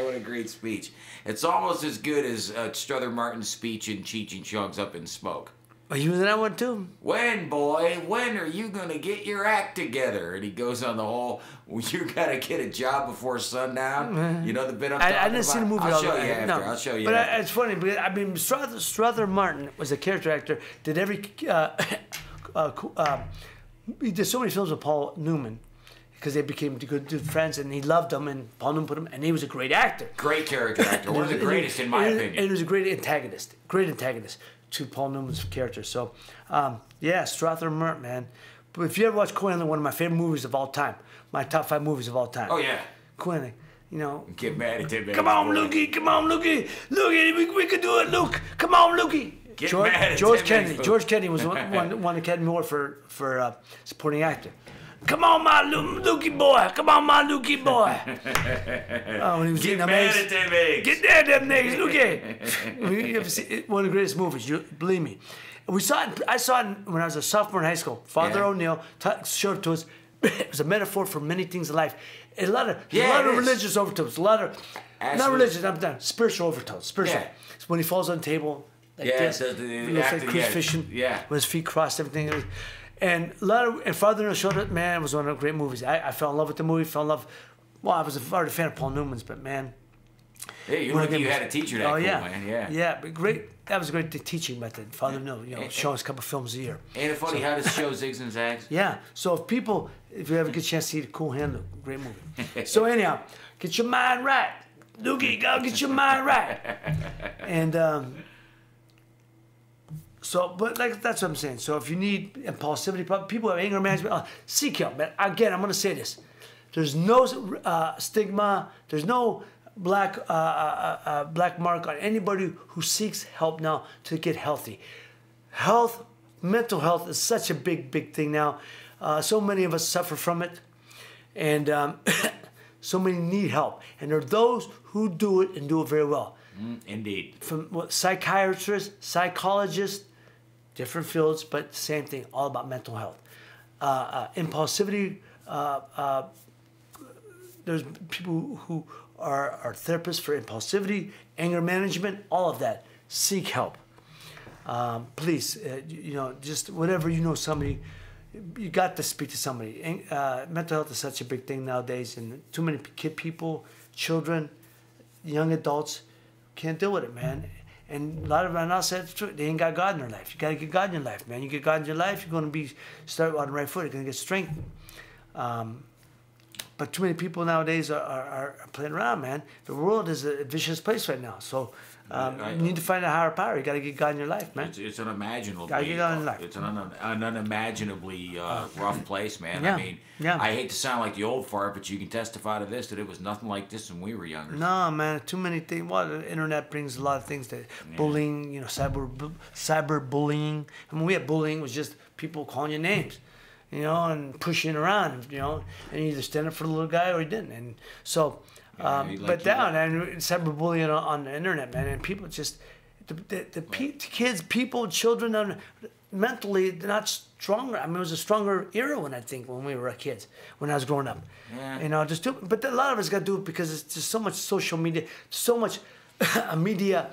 What a great speech. It's almost as good as Strother Martin's speech in Cheech and Chong's Up in Smoke. Are you in that one too? When, boy, when are you going to get your act together? And he goes on the whole, well, you got to get a job before sundown. You know the bit I'm talking about? I didn't see the movie. I'll all show the- you after. no. I'll show you But after. it's funny because I mean, Strother Martin was a character actor. Did every he did so many films with Paul Newman because they became good friends, and he loved him, and Paul Newman put him, and he was a great actor. Great character actor. One of the greatest, in my opinion. And he was a great antagonist to Paul Newman's character. So, yeah, Strother Martin, man. But if you ever watch Coen, one of my favorite movies of all time, my top 5 movies of all time. Oh, yeah. Coen, you know. Get mad at him. Come on, Lukey. Come on, Lukey. Lukey, we can do it, Luke. Come on, Lukey. Get mad at George Tim Kennedy. Hanks. George Kennedy was won Academy Award for supporting actor. Come on, my Lukey boy. Come on, my Lukey boy. When he was Get eating them mad eggs. at them eggs. Get there, them eggs, Lukey. You ever see one of the greatest movies? You believe me. We saw it. I saw it when I was a sophomore in high school. Father Yeah. O'Neill showed it to us. It was a metaphor for many things in life. A lot of Yeah, it is. religious overtones. A lot of not Absolutely. religious. I'm done. Spiritual overtones. Spiritual. Yeah. So when he falls on the table like Yeah, this, the he looks after- like yeah, crucifixion. yeah. With his feet crossed, everything. And a lot of and Father O'Neill showed it. Man, it was one of the great movies. I fell in love with the movie. Fell in love. Well, I was already a fan of Paul Newman's, but man. Hey, you One look of like you them- had a teacher that Oh cool, yeah, man. Yeah. yeah, but great. That was a great teaching method. Father O'Neill, you know, showing us a couple films a year. Ain't it funny how this show zigs and zags? Yeah. So if you have a good chance to see the Cool Hand, great movie. So anyhow, get your mind right, Lukey. Go get your mind right. And so, but like that's what I'm saying. So if you need impulsivity, people have anger management. Seek help, man. Again, I'm gonna say this. There's no stigma. There's no black mark on anybody who seeks help now to get healthy. Health, mental health is such a big thing now. So many of us suffer from it, and so many need help. And there are those who do it and do it very well. Indeed. From psychiatrists, psychologists, different fields, but same thing, all about mental health. Impulsivity, there's people who are therapists for impulsivity, anger management, all of that. Seek help. Please, you know, just whatever you know somebody, you got to speak to somebody. Mental health is such a big thing nowadays, and too many people, children, young adults can't deal with it, man. And a lot of them, I said it's true, they ain't got God in their life. You got to get God in your life, man. You get God in your life, you're going to start on the right foot. You're going to get strengthened. But too many people nowadays are playing around, man. The world is a vicious place right now. So you need to find a higher power. You got to get God in your life, man. It's unimaginably. Gotta get God in life. It's an unimaginably rough place, man. Yeah, I mean, yeah. I hate to sound like the old fart, but you can testify to this that it was nothing like this when we were younger. No, man, too many things. Well, the internet brings a lot of things to bullying, you know, cyber bullying. I mean, we had bullying was just people calling you names, you know, and pushing around, you know, and you either stand up for the little guy or you didn't. And so, but down and cyberbullying on the internet, man, and people just the kids, people, children, are mentally they're not stronger. I mean, it was a stronger era when we were kids, when I was growing up. Yeah. You know, but a lot of us got to do it because it's just so much social media, so much media,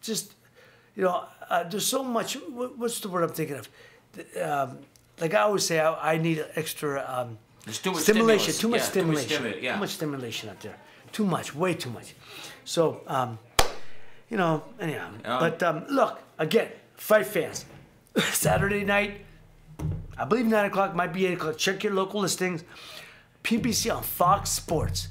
just you know, there's so much. What's the word I'm thinking of? Like I always say, I need extra. There's too much stimulation, stimulus. too much Yeah, stimulation, yeah. too much stimulation out there, too much, way too much. So, you know, anyhow. But look, again, fight fans. Saturday night, I believe 9 o'clock, might be 8 o'clock. Check your local listings. PBC on Fox Sports.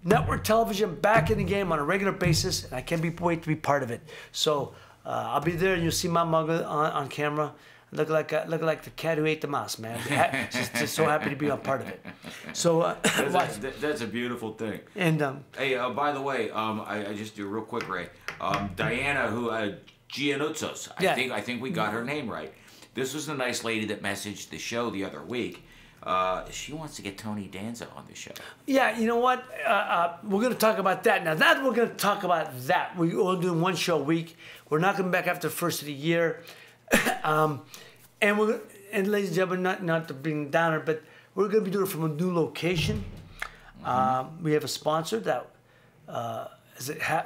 Network television back in the game on a regular basis, and I can't wait to be part of it. So, I'll be there, and you'll see my mug on camera. Look like the cat who ate the mouse, man. Just so happy to be a part of it. So that's a beautiful thing. And hey, by the way, I just do real quick, Ray. Diana, who Giannutzos, I think we got her name right. This was the nice lady that messaged the show the other week. She wants to get Tony Danza on the show. Yeah, you know what? We're going to talk about that. Now, that we're going to talk about that. We're only doing one show a week. We're not coming back after the first of the year. And ladies and gentlemen, not to bring downer, but we're going to be doing it from a new location. We have a sponsor that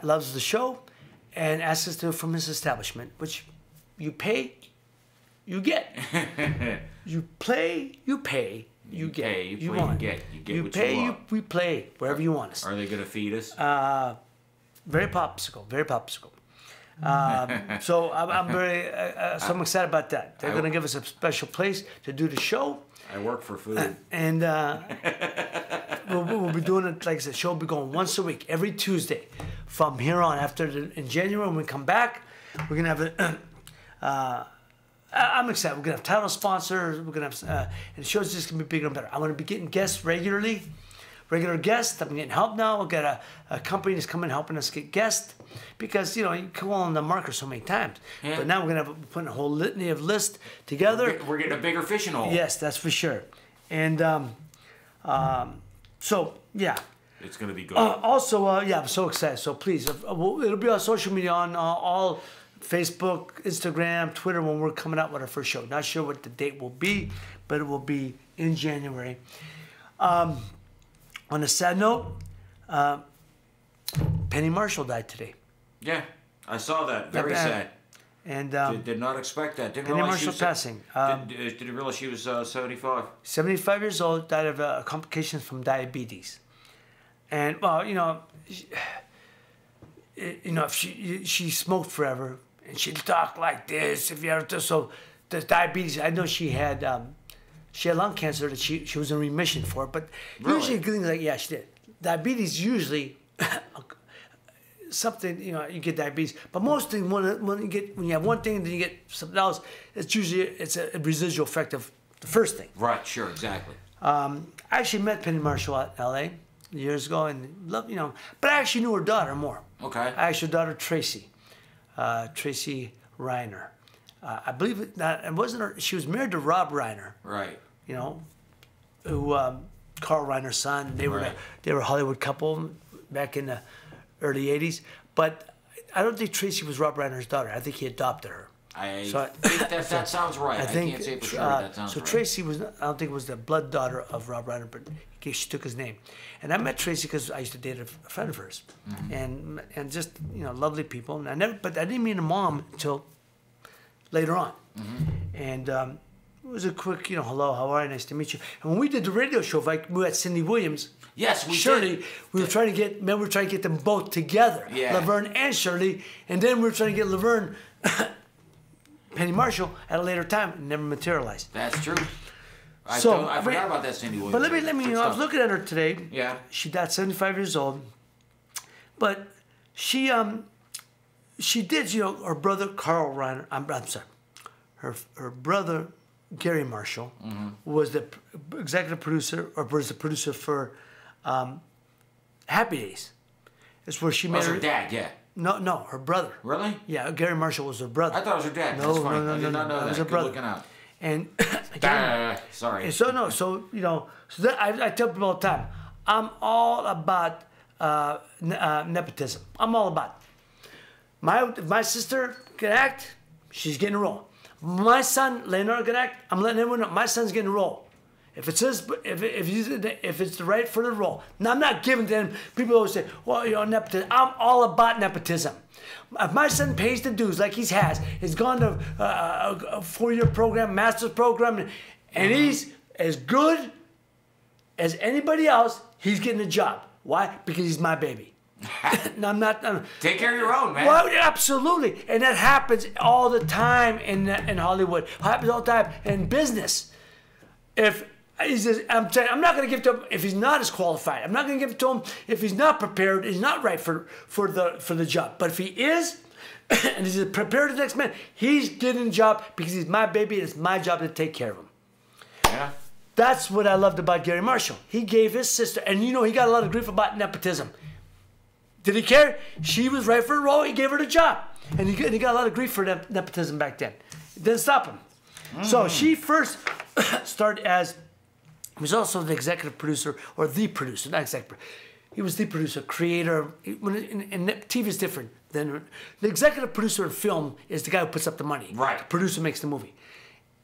loves the show and asks us to do it from his establishment, which you pay, you get. You play, you pay, you get. Pay, you you play, want. you get. You get you what pay, you want. we play wherever you want us. Are they going to feed us? Very popsicle, very popsicle. So I'm very, so I'm excited about that. They're going to give us a special place to do the show. I work for food. And we'll be doing it, like I said, the show will be going once a week, every Tuesday. From here on, in January, when we come back, we're going to have I'm excited. We're going to have title sponsors. We're going to have, and the show's just going to be bigger and better. I'm going to be getting guests regularly, regular guests. I'm getting help now. We'll get a company that's coming helping us get guests. Because, you call on the marker so many times. Yeah. But now we're going to put a whole litany of lists together. We're getting a bigger fishing hole. Yes, that's for sure. And so, yeah. It's going to be good. Also, I'm so excited. So please, it'll be on social media, on all Facebook, Instagram, Twitter, when we're coming out with our first show. Not sure what the date will be, but it will be in January. On a sad note, Penny Marshall died today. Yeah, I saw that. Very sad. And did not expect that. Didn't Penny realize Marshall passing. Did you realize she was 75? 75 years old, died of complications from diabetes. And well, if she smoked forever, and she'd talk like this. If you ever so, the diabetes. I know she had lung cancer that she was in remission for, but really? Usually things like she did. Diabetes usually. Something, you get diabetes, but most things when you have one thing and then you get something else, it's usually a residual effect of the first thing. Right, sure, exactly. I actually met Penny Marshall at L.A. years ago and loved, but I actually knew her daughter more. Okay. I actually her daughter Tracy Reiner. I believe it wasn't her. She was married to Rob Reiner. Right. Who Carl Reiner's son. They were a Hollywood couple back in the early 80s, but I don't think Tracy was Rob Reiner's daughter. I think he adopted her. I think that sounds right. I can't say for sure, that sounds right. So Tracy I don't think it was the blood daughter of Rob Reiner, but she took his name. And I met Tracy because I used to date a friend of hers, and just lovely people. And I didn't meet her mom until later on. And it was a quick, hello, how are you? Nice to meet you. And when we did the radio show, we had Cindy Williams. Yes, we Shirley, did. we were trying to get them both together. Yeah. Laverne and Shirley, and then we were trying to get Laverne, Penny Marshall at a later time. It never materialized. That's true. I forgot about that Cindy Williams. But let me. I was looking at her today. Yeah. She died 75 years old, but she did. Her brother Carl Reiner. I'm sorry. Her brother Gary Marshall was the executive producer, or was the producer for Happy Days. It's where she met her dad, yeah. No, her brother. Really? Yeah, Gary Marshall was her brother. I thought it was her dad. No, That's fine. no, I did not know that. It was her Good brother. looking out. And sorry. And I tell people all the time, I'm all about nepotism. I'm all about it. If my sister can act, she's getting a role. My son, Leonardo, can act, I'm letting everyone know, my son's getting a role. If it's if it's the right for the role. Now, I'm not giving to them. People always say, well, nepotism. I'm all about nepotism. If my son pays the dues like he has, he's gone to a 4-year program, master's program, and he's as good as anybody else, he's getting a job. Why? Because he's my baby. No, I'm not. Take care of your own, man. Well, absolutely. And that happens all the time in Hollywood. It happens all the time in business. If I'm not going to give it to him if he's not as qualified. I'm not going to give it to him if he's not prepared. He's not right for the job. But if he is, and he said, prepare the next man. He's getting a job because he's my baby and it's my job to take care of him. Yeah. That's what I loved about Gary Marshall. He gave his sister, and you know, he got a lot of grief about nepotism. Did he care? She was right for a role. He gave her the job. And he got a lot of grief for nepotism back then. It didn't stop him. So she first started as, he was also the executive producer, or the producer, not executive. He was the producer, creator. And TV is different. Then the executive producer in film is the guy who puts up the money. Right. The producer makes the movie.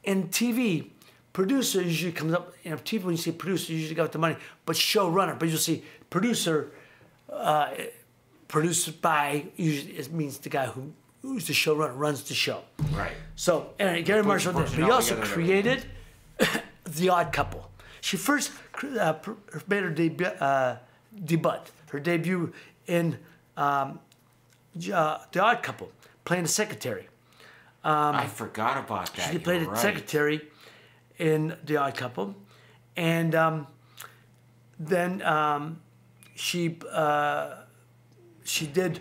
In TV, producer usually comes up, TV when you see producer, you usually got the money, but showrunner, but you'll see producer, produced by, usually it means the guy who's the showrunner, runs the show. Right. So, anyway, Gary Marshall did, but he also created The Odd Couple. She first made her debut in The Odd Couple, playing the secretary. I forgot about that. She played a secretary in The Odd Couple, and then she did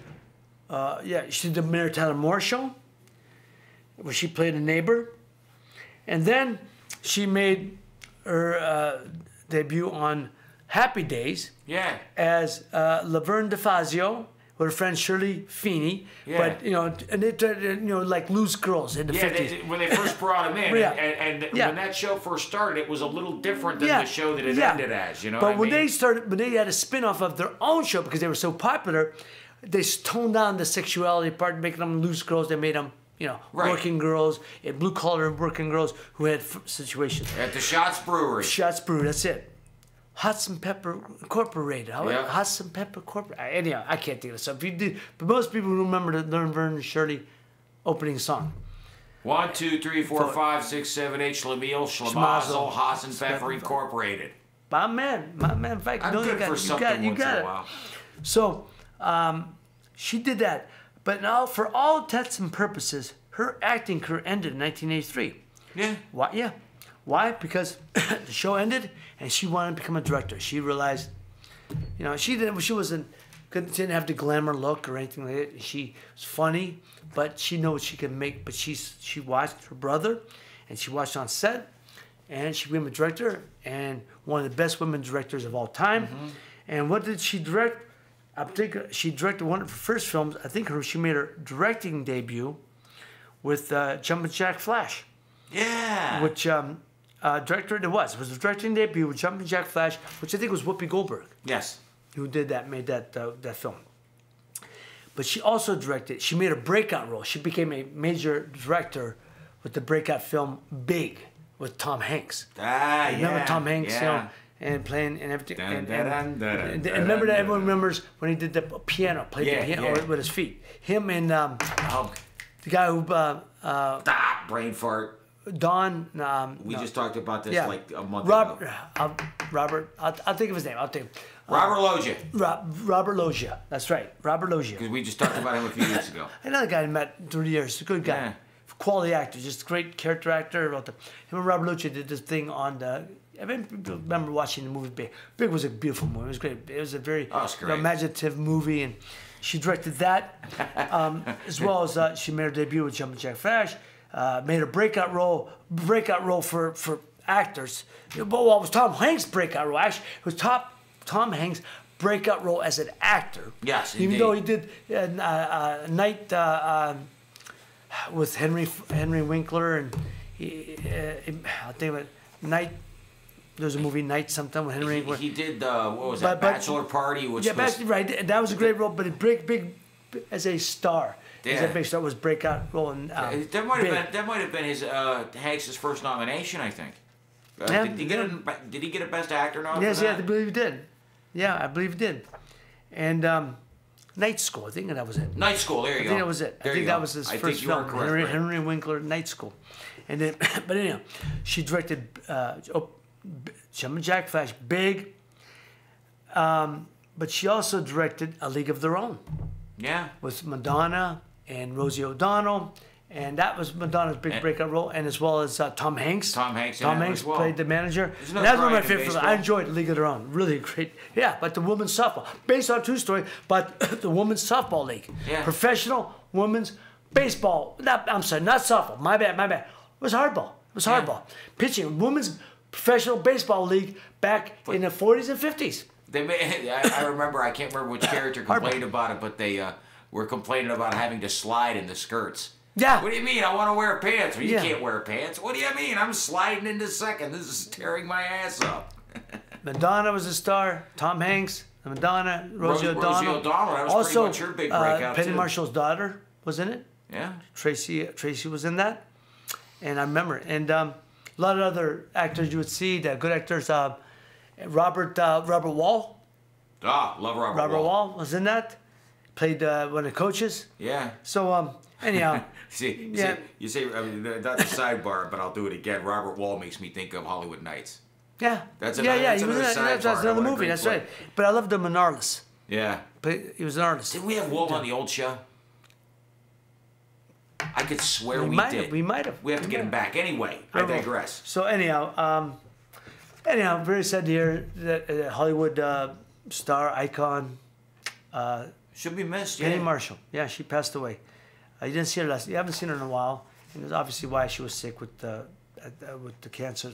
the Mary Tyler Moore Show, where she played a neighbor, and then she made her debut on Happy Days. Yeah. As Laverne DeFazio with her friend Shirley Feeney, but and they like loose girls in the 50s. When they first brought him in, Yeah. and Yeah. when that show first started, it was a little different than the show that it ended as. You know, But what I mean? when they had a spin-off of their own show because they were so popular, they toned down the sexuality part, making them loose girls. They made them, Right. working girls, and blue-collar working girls who had situations. At the Shots Brewery. Shots Brew, that's it. Hudson Pepper Incorporated. Hudson Pepper Corporated. Anyhow, I can't think of this. If you did, but most people remember the Laverne and Shirley opening song. 1, 2, 3, 4, 5, 6, 7, 8. Schlemiel, Schlemazel, Hassan Pfeffer Incorporated. My man, in fact, I'm good for something once in a while. So, she did that. But now, for all intents and purposes, her acting career ended in 1983. Yeah. Why? Yeah. Why? Because the show ended, and she wanted to become a director. She realized, she didn't have the glamour look or anything like that. She was funny, but she knew what she could make. But she watched her brother, and she watched on set, and she became a director, and one of the best women directors of all time. Mm-hmm. And what did she direct? I think she directed one of her first films. I think she made her directing debut with Jumpin' Jack Flash. Yeah. Which director it was. It was a directing debut with Jumpin' Jack Flash, which I think was Whoopi Goldberg. Yes. Who made that film. But she also directed, she made a breakout role. She became a major director with the breakout film Big with Tom Hanks. Remember Tom Hanks, and playing and everything. And remember that everyone remembers when he did the piano, played the piano with his feet. Him and the guy who brain fart. Don. We just talked about this like a month ago. Robert. I'll think of his name. I'll think. Robert Loggia. Robert Loggia. That's right. Robert Loggia. Because we just talked about him a few years ago. Another guy I met 30 years. A good guy. Yeah. Quality actor. Just a great character actor. Him and Robert Loggia did this thing on the. I remember watching the movie Big. Big was a beautiful movie. It was great. It was a very imaginative movie, and she directed that, as well as she made her debut with Jumpin' Jack Flash. Made a breakout role for actors. Well, it was Tom Hanks' breakout role. Actually, it was Tom Hanks' breakout role as an actor. Yes, even indeed. though he did Night with Henry Winkler, and I'll think of it. Night. There's a movie Night something with Henry Winkler. He did what was that? Bachelor Party, which was right. That was a great role, but it big as a star. Yeah. His big star was breakout role in that might have been his Hanks' first nomination, I think. Did he get a Best Actor nomination? Yes, I believe he did. Yeah, I believe he did. And Night School, I think that was it. Night School, there you go. I think that was it. I think that was his first film. Henry Winkler, Night School. And then, but anyhow, she directed Jumpin' Jack Flash, Big. But she also directed A League of Their Own. Yeah. With Madonna and Rosie O'Donnell. And that was Madonna's big breakout role, and as well as Tom Hanks. Tom Hanks played the manager. And that's one of my favorite films. I enjoyed League of Their Own. Really great. Yeah, but the women's softball. Based on a true story, but the women's softball league. Yeah. Professional women's baseball. I'm sorry, not softball. My bad. It was hardball. Pitching, women's professional baseball league back in the 40s and 50s. I remember. I can't remember which character complained about it, but they were complaining about having to slide in the skirts. Yeah. What do you mean? I want to wear pants. Well, you Yeah. can't wear pants. What do you mean? I'm sliding into second. This is tearing my ass up. Madonna was a star. Tom Hanks, Madonna, Rosie O'Donnell. Rosie O'Donnell. That was Also, pretty much her big breakout Penny too. Marshall's daughter was in it. Yeah. Tracy was in that, and I remember. And a lot of other actors you would see, that good actors. Robert Wall. Love Robert Wall was in that. Played one of the coaches. Yeah. So anyhow. See, you say, I mean, not the sidebar, but I'll do it again. Robert Wall makes me think of Hollywood Nights. Yeah. That's He another was in that. sidebar. That's another movie. That's right. But I loved him in Arliss. Yeah. But he was an artist. Didn't we have Wall on the old show? I could swear we might did. have. We might have. We have to get him back. Anyway, I digress. So anyhow, very sad to hear that Hollywood star icon Should be missed, Penny yeah. Marshall. Yeah, she passed away. You didn't see her last. You haven't seen her in a while, and that's obviously why she was sick with the cancer,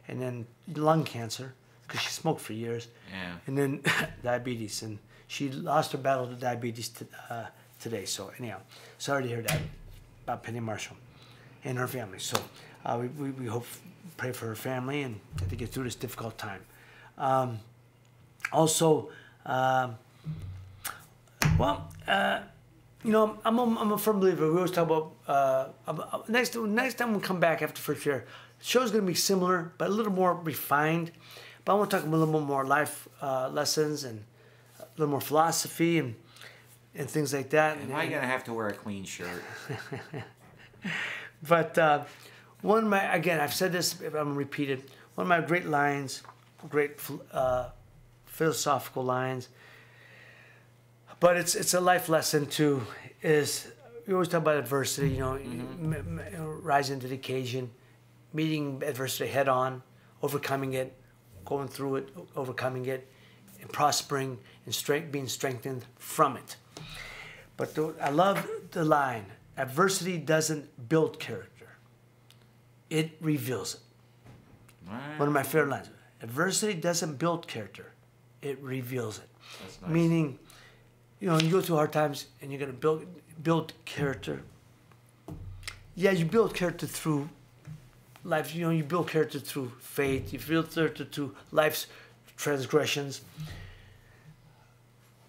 and then lung cancer because she smoked for years. Yeah. And then diabetes, and she lost her battle to diabetes today. So anyhow, sorry to hear that about Penny Marshall and her family. So we hope, pray for her family and to get through this difficult time. I'm a firm believer. We always talk about next time we come back after first year, the show's going to be similar but a little more refined. But I want to talk a little bit more life lessons and a little more philosophy and things like that. Am I gonna have to wear a clean shirt? But one of my, again, I've said this, I'm gonna repeat it. One of my great lines, great philosophical lines. But it's a life lesson too. Is we always talk about adversity, rising to the occasion, meeting adversity head on, overcoming it, going through it, overcoming it, and prospering and being strengthened from it. But I love the line: adversity doesn't build character; it reveals it. Right. One of my favorite lines: adversity doesn't build character; it reveals it. That's nice. Meaning, you go through hard times and you're gonna build character. Yeah, you build character through life. You build character through faith. You build character through life's transgressions.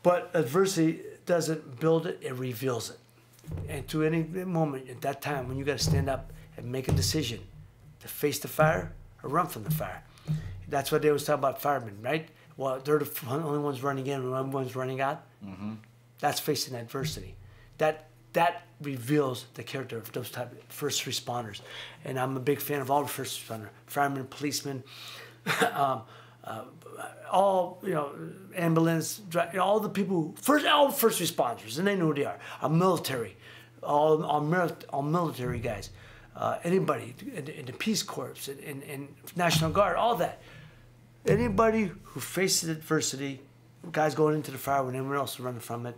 But adversity doesn't build it; it reveals it. And to any moment at that time when you got to stand up and make a decision to face the fire or run from the fire. That's what they always talk about firemen, right? Well, they're the only ones running in and the only ones running out. Mm-hmm. That's facing adversity. That reveals the character of those type of first responders. And I'm a big fan of all the first responders, firemen, policemen, all ambulance, all the people, all first responders, and they know who they are. Our military, all military guys, anybody in the Peace Corps, in National Guard, all that. Anybody who faces adversity, guys going into the fire when everyone else is running from it,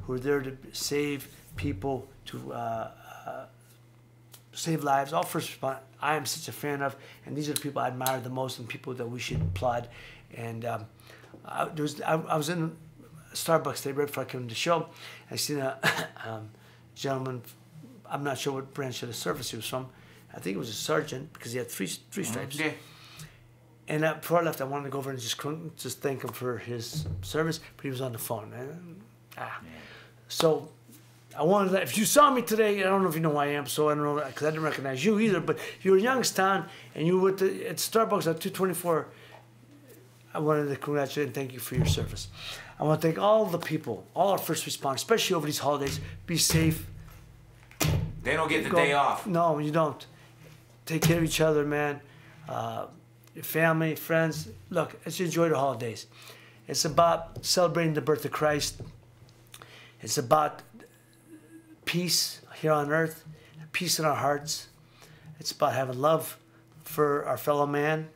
who are there to save people, to save lives, all first responders, I am such a fan of, and these are the people I admire the most and people that we should applaud. And I was in Starbucks today right before I came to the show. I seen a gentleman, I'm not sure what branch of the service he was from. I think it was a sergeant because he had three stripes. Yeah. And before I left, I wanted to go over and just thank him for his service, but he was on the phone. So I wanted to, if you saw me today, I don't know if you know who I am, so I don't know, because I didn't recognize you either, but you were in Youngstown, and you were at Starbucks at 224. I wanted to congratulate and thank you for your service. I want to thank all the people, all our first responders, especially over these holidays. Be safe. They don't get the day off. No, you don't. Take care of each other, man. Your family, friends. Look, let's enjoy the holidays. It's about celebrating the birth of Christ. It's about peace here on earth, peace in our hearts. It's about having love for our fellow man,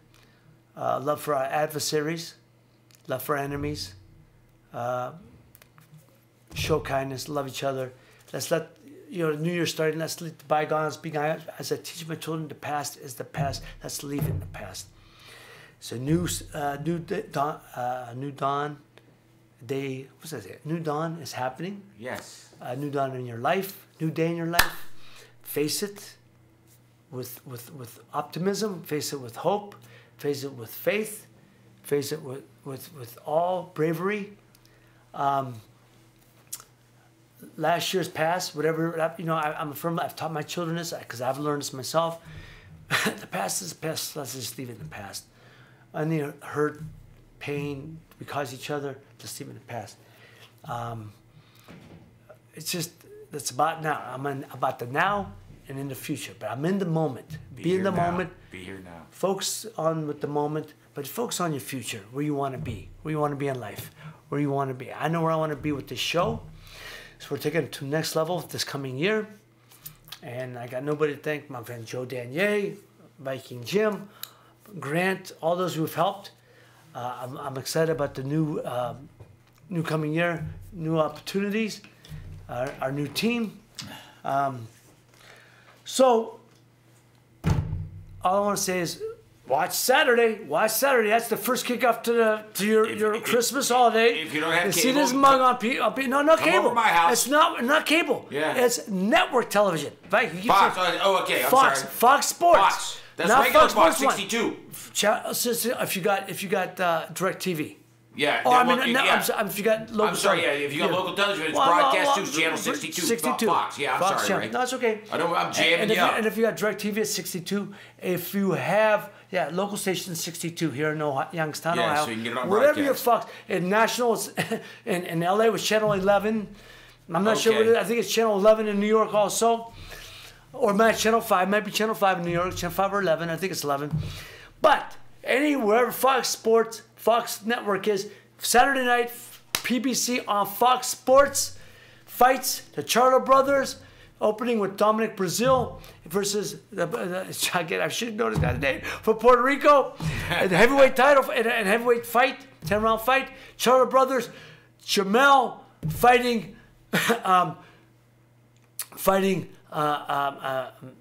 love for our adversaries, love for our enemies. Show kindness, love each other. Let's let New Year starting. Let's leave the bygones behind. As I teach my children, the past is the past. Let's leave it in the past. So new dawn. What's that? New dawn is happening. Yes. New dawn in your life. New day in your life. Face it with optimism. Face it with hope. Face it with faith. Face it with all bravery. Last year's past, whatever, I've taught my children this because I've learned this myself. The past is the past. Let's just leave it in the past. Any hurt, pain, we cause each other, just leave it in the past. It's about now. About the now and in the future. But I'm in the moment. Be in the moment. Be here now. Focus on with the moment, but focus on your future, where you want to be, where you want to be in life, where you want to be. I know where I want to be with this show. So we're taking it to the next level this coming year. And I got nobody to thank. My friend Joe Danier, Viking Jim, Grant, all those who have helped. I'm excited about the new coming year, new opportunities, our new team. So all I want to say is watch Saturday. Watch Saturday. That's the first kickoff to your Christmas holiday. If you don't have cable, see this mug on no, not come cable. over my house. It's not cable. Yeah. It's network television. Viking. Fox. Oh, okay. I'm Fox. sorry. Fox Sports. Fox. That's not regular Fox Sports 62. If you got DirecTV. Yeah. Oh, if you got local. I'm sorry. Yeah. If you got local television, it's broadcast news channel 62. 62. Fox. Yeah. I'm Fox sorry. Right? No, it's okay. I'm jamming you up. And if you got DirecTV at 62, if you have local station 62 here in Youngstown, Ohio. So you can get it on whatever broadcast. your Fox in national, in LA was channel 11. I'm not sure what it is. I think it's channel 11 in New York also. Or channel 5, might be channel 5 in New York, channel 5 or 11, I think it's 11. But wherever Fox Sports, Fox Network is, Saturday night, PBC on Fox Sports, fights the Charlo brothers, opening with Dominic Brazil versus I should know this guy's name, from Puerto Rico, and the heavyweight title, and heavyweight fight, 10-round fight, Charlo brothers, Jamel fighting,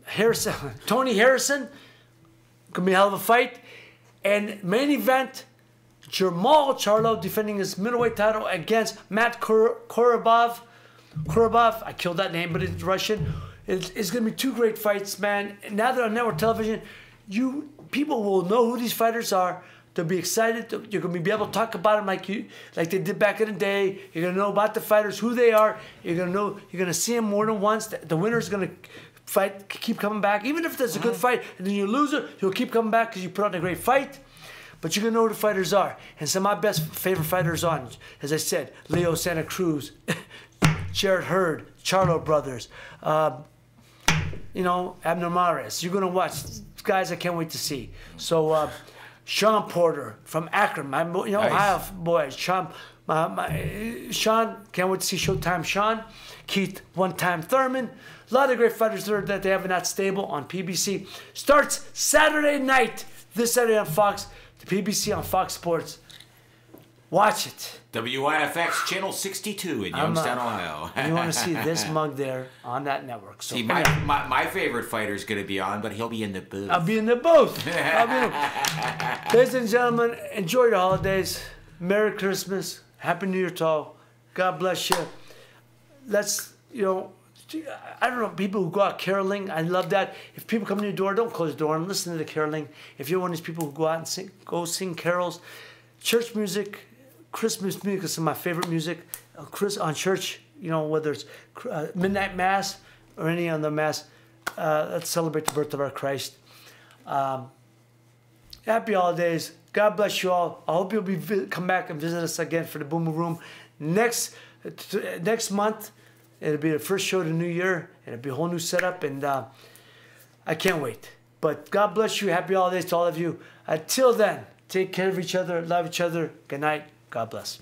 Harrison, Tony Harrison, gonna be a hell of a fight, and main event, Jermall Charlo defending his middleweight title against Matt Korobov. I killed that name, but it's Russian. It's gonna be two great fights, man. Now they're on network television, people will know who these fighters are. They'll be excited. You're gonna be able to talk about them like they did back in the day. You're gonna know about the fighters, who they are. You're gonna see them more than once. The winner's gonna fight, keep coming back. Even if there's a good fight and then you lose it, you'll keep coming back because you put on a great fight. But you're gonna know who the fighters are. And some of my best favorite fighters on, as I said, Leo Santa Cruz, Jared Hurd, Charlo brothers, Abner Mares. You're gonna watch guys I can't wait to see. So. Sean Porter from Akron, my Ohio boy. Sean, can't wait to see Showtime Sean. Keith, one-time Thurman. A lot of great fighters there that they have in that stable on PBC. Starts Saturday night, this Saturday on Fox, the PBC on Fox Sports. Watch it. WIFX Channel 62 in Youngstown, Ohio. You want to see this mug there on that network. So see, my favorite fighter is going to be on, but he'll be in the booth. I'll be in the booth. Ladies and gentlemen, enjoy your holidays. Merry Christmas. Happy New Year to all. God bless you. Let's, I don't know, people who go out caroling, I love that. If people come to your door, don't close the door and listen to the caroling. If you're one of these people who go out and sing carols, church music, Christmas music is some of my favorite music. On church, whether it's midnight mass or any other mass, let's celebrate the birth of our Christ. Happy holidays. God bless you all. I hope you'll come back and visit us again for the Boom Boom Room next month. It'll be the first show of the new year. It'll be a whole new setup, and I can't wait. But God bless you. Happy holidays to all of you. Until then, take care of each other. Love each other. Good night. God bless.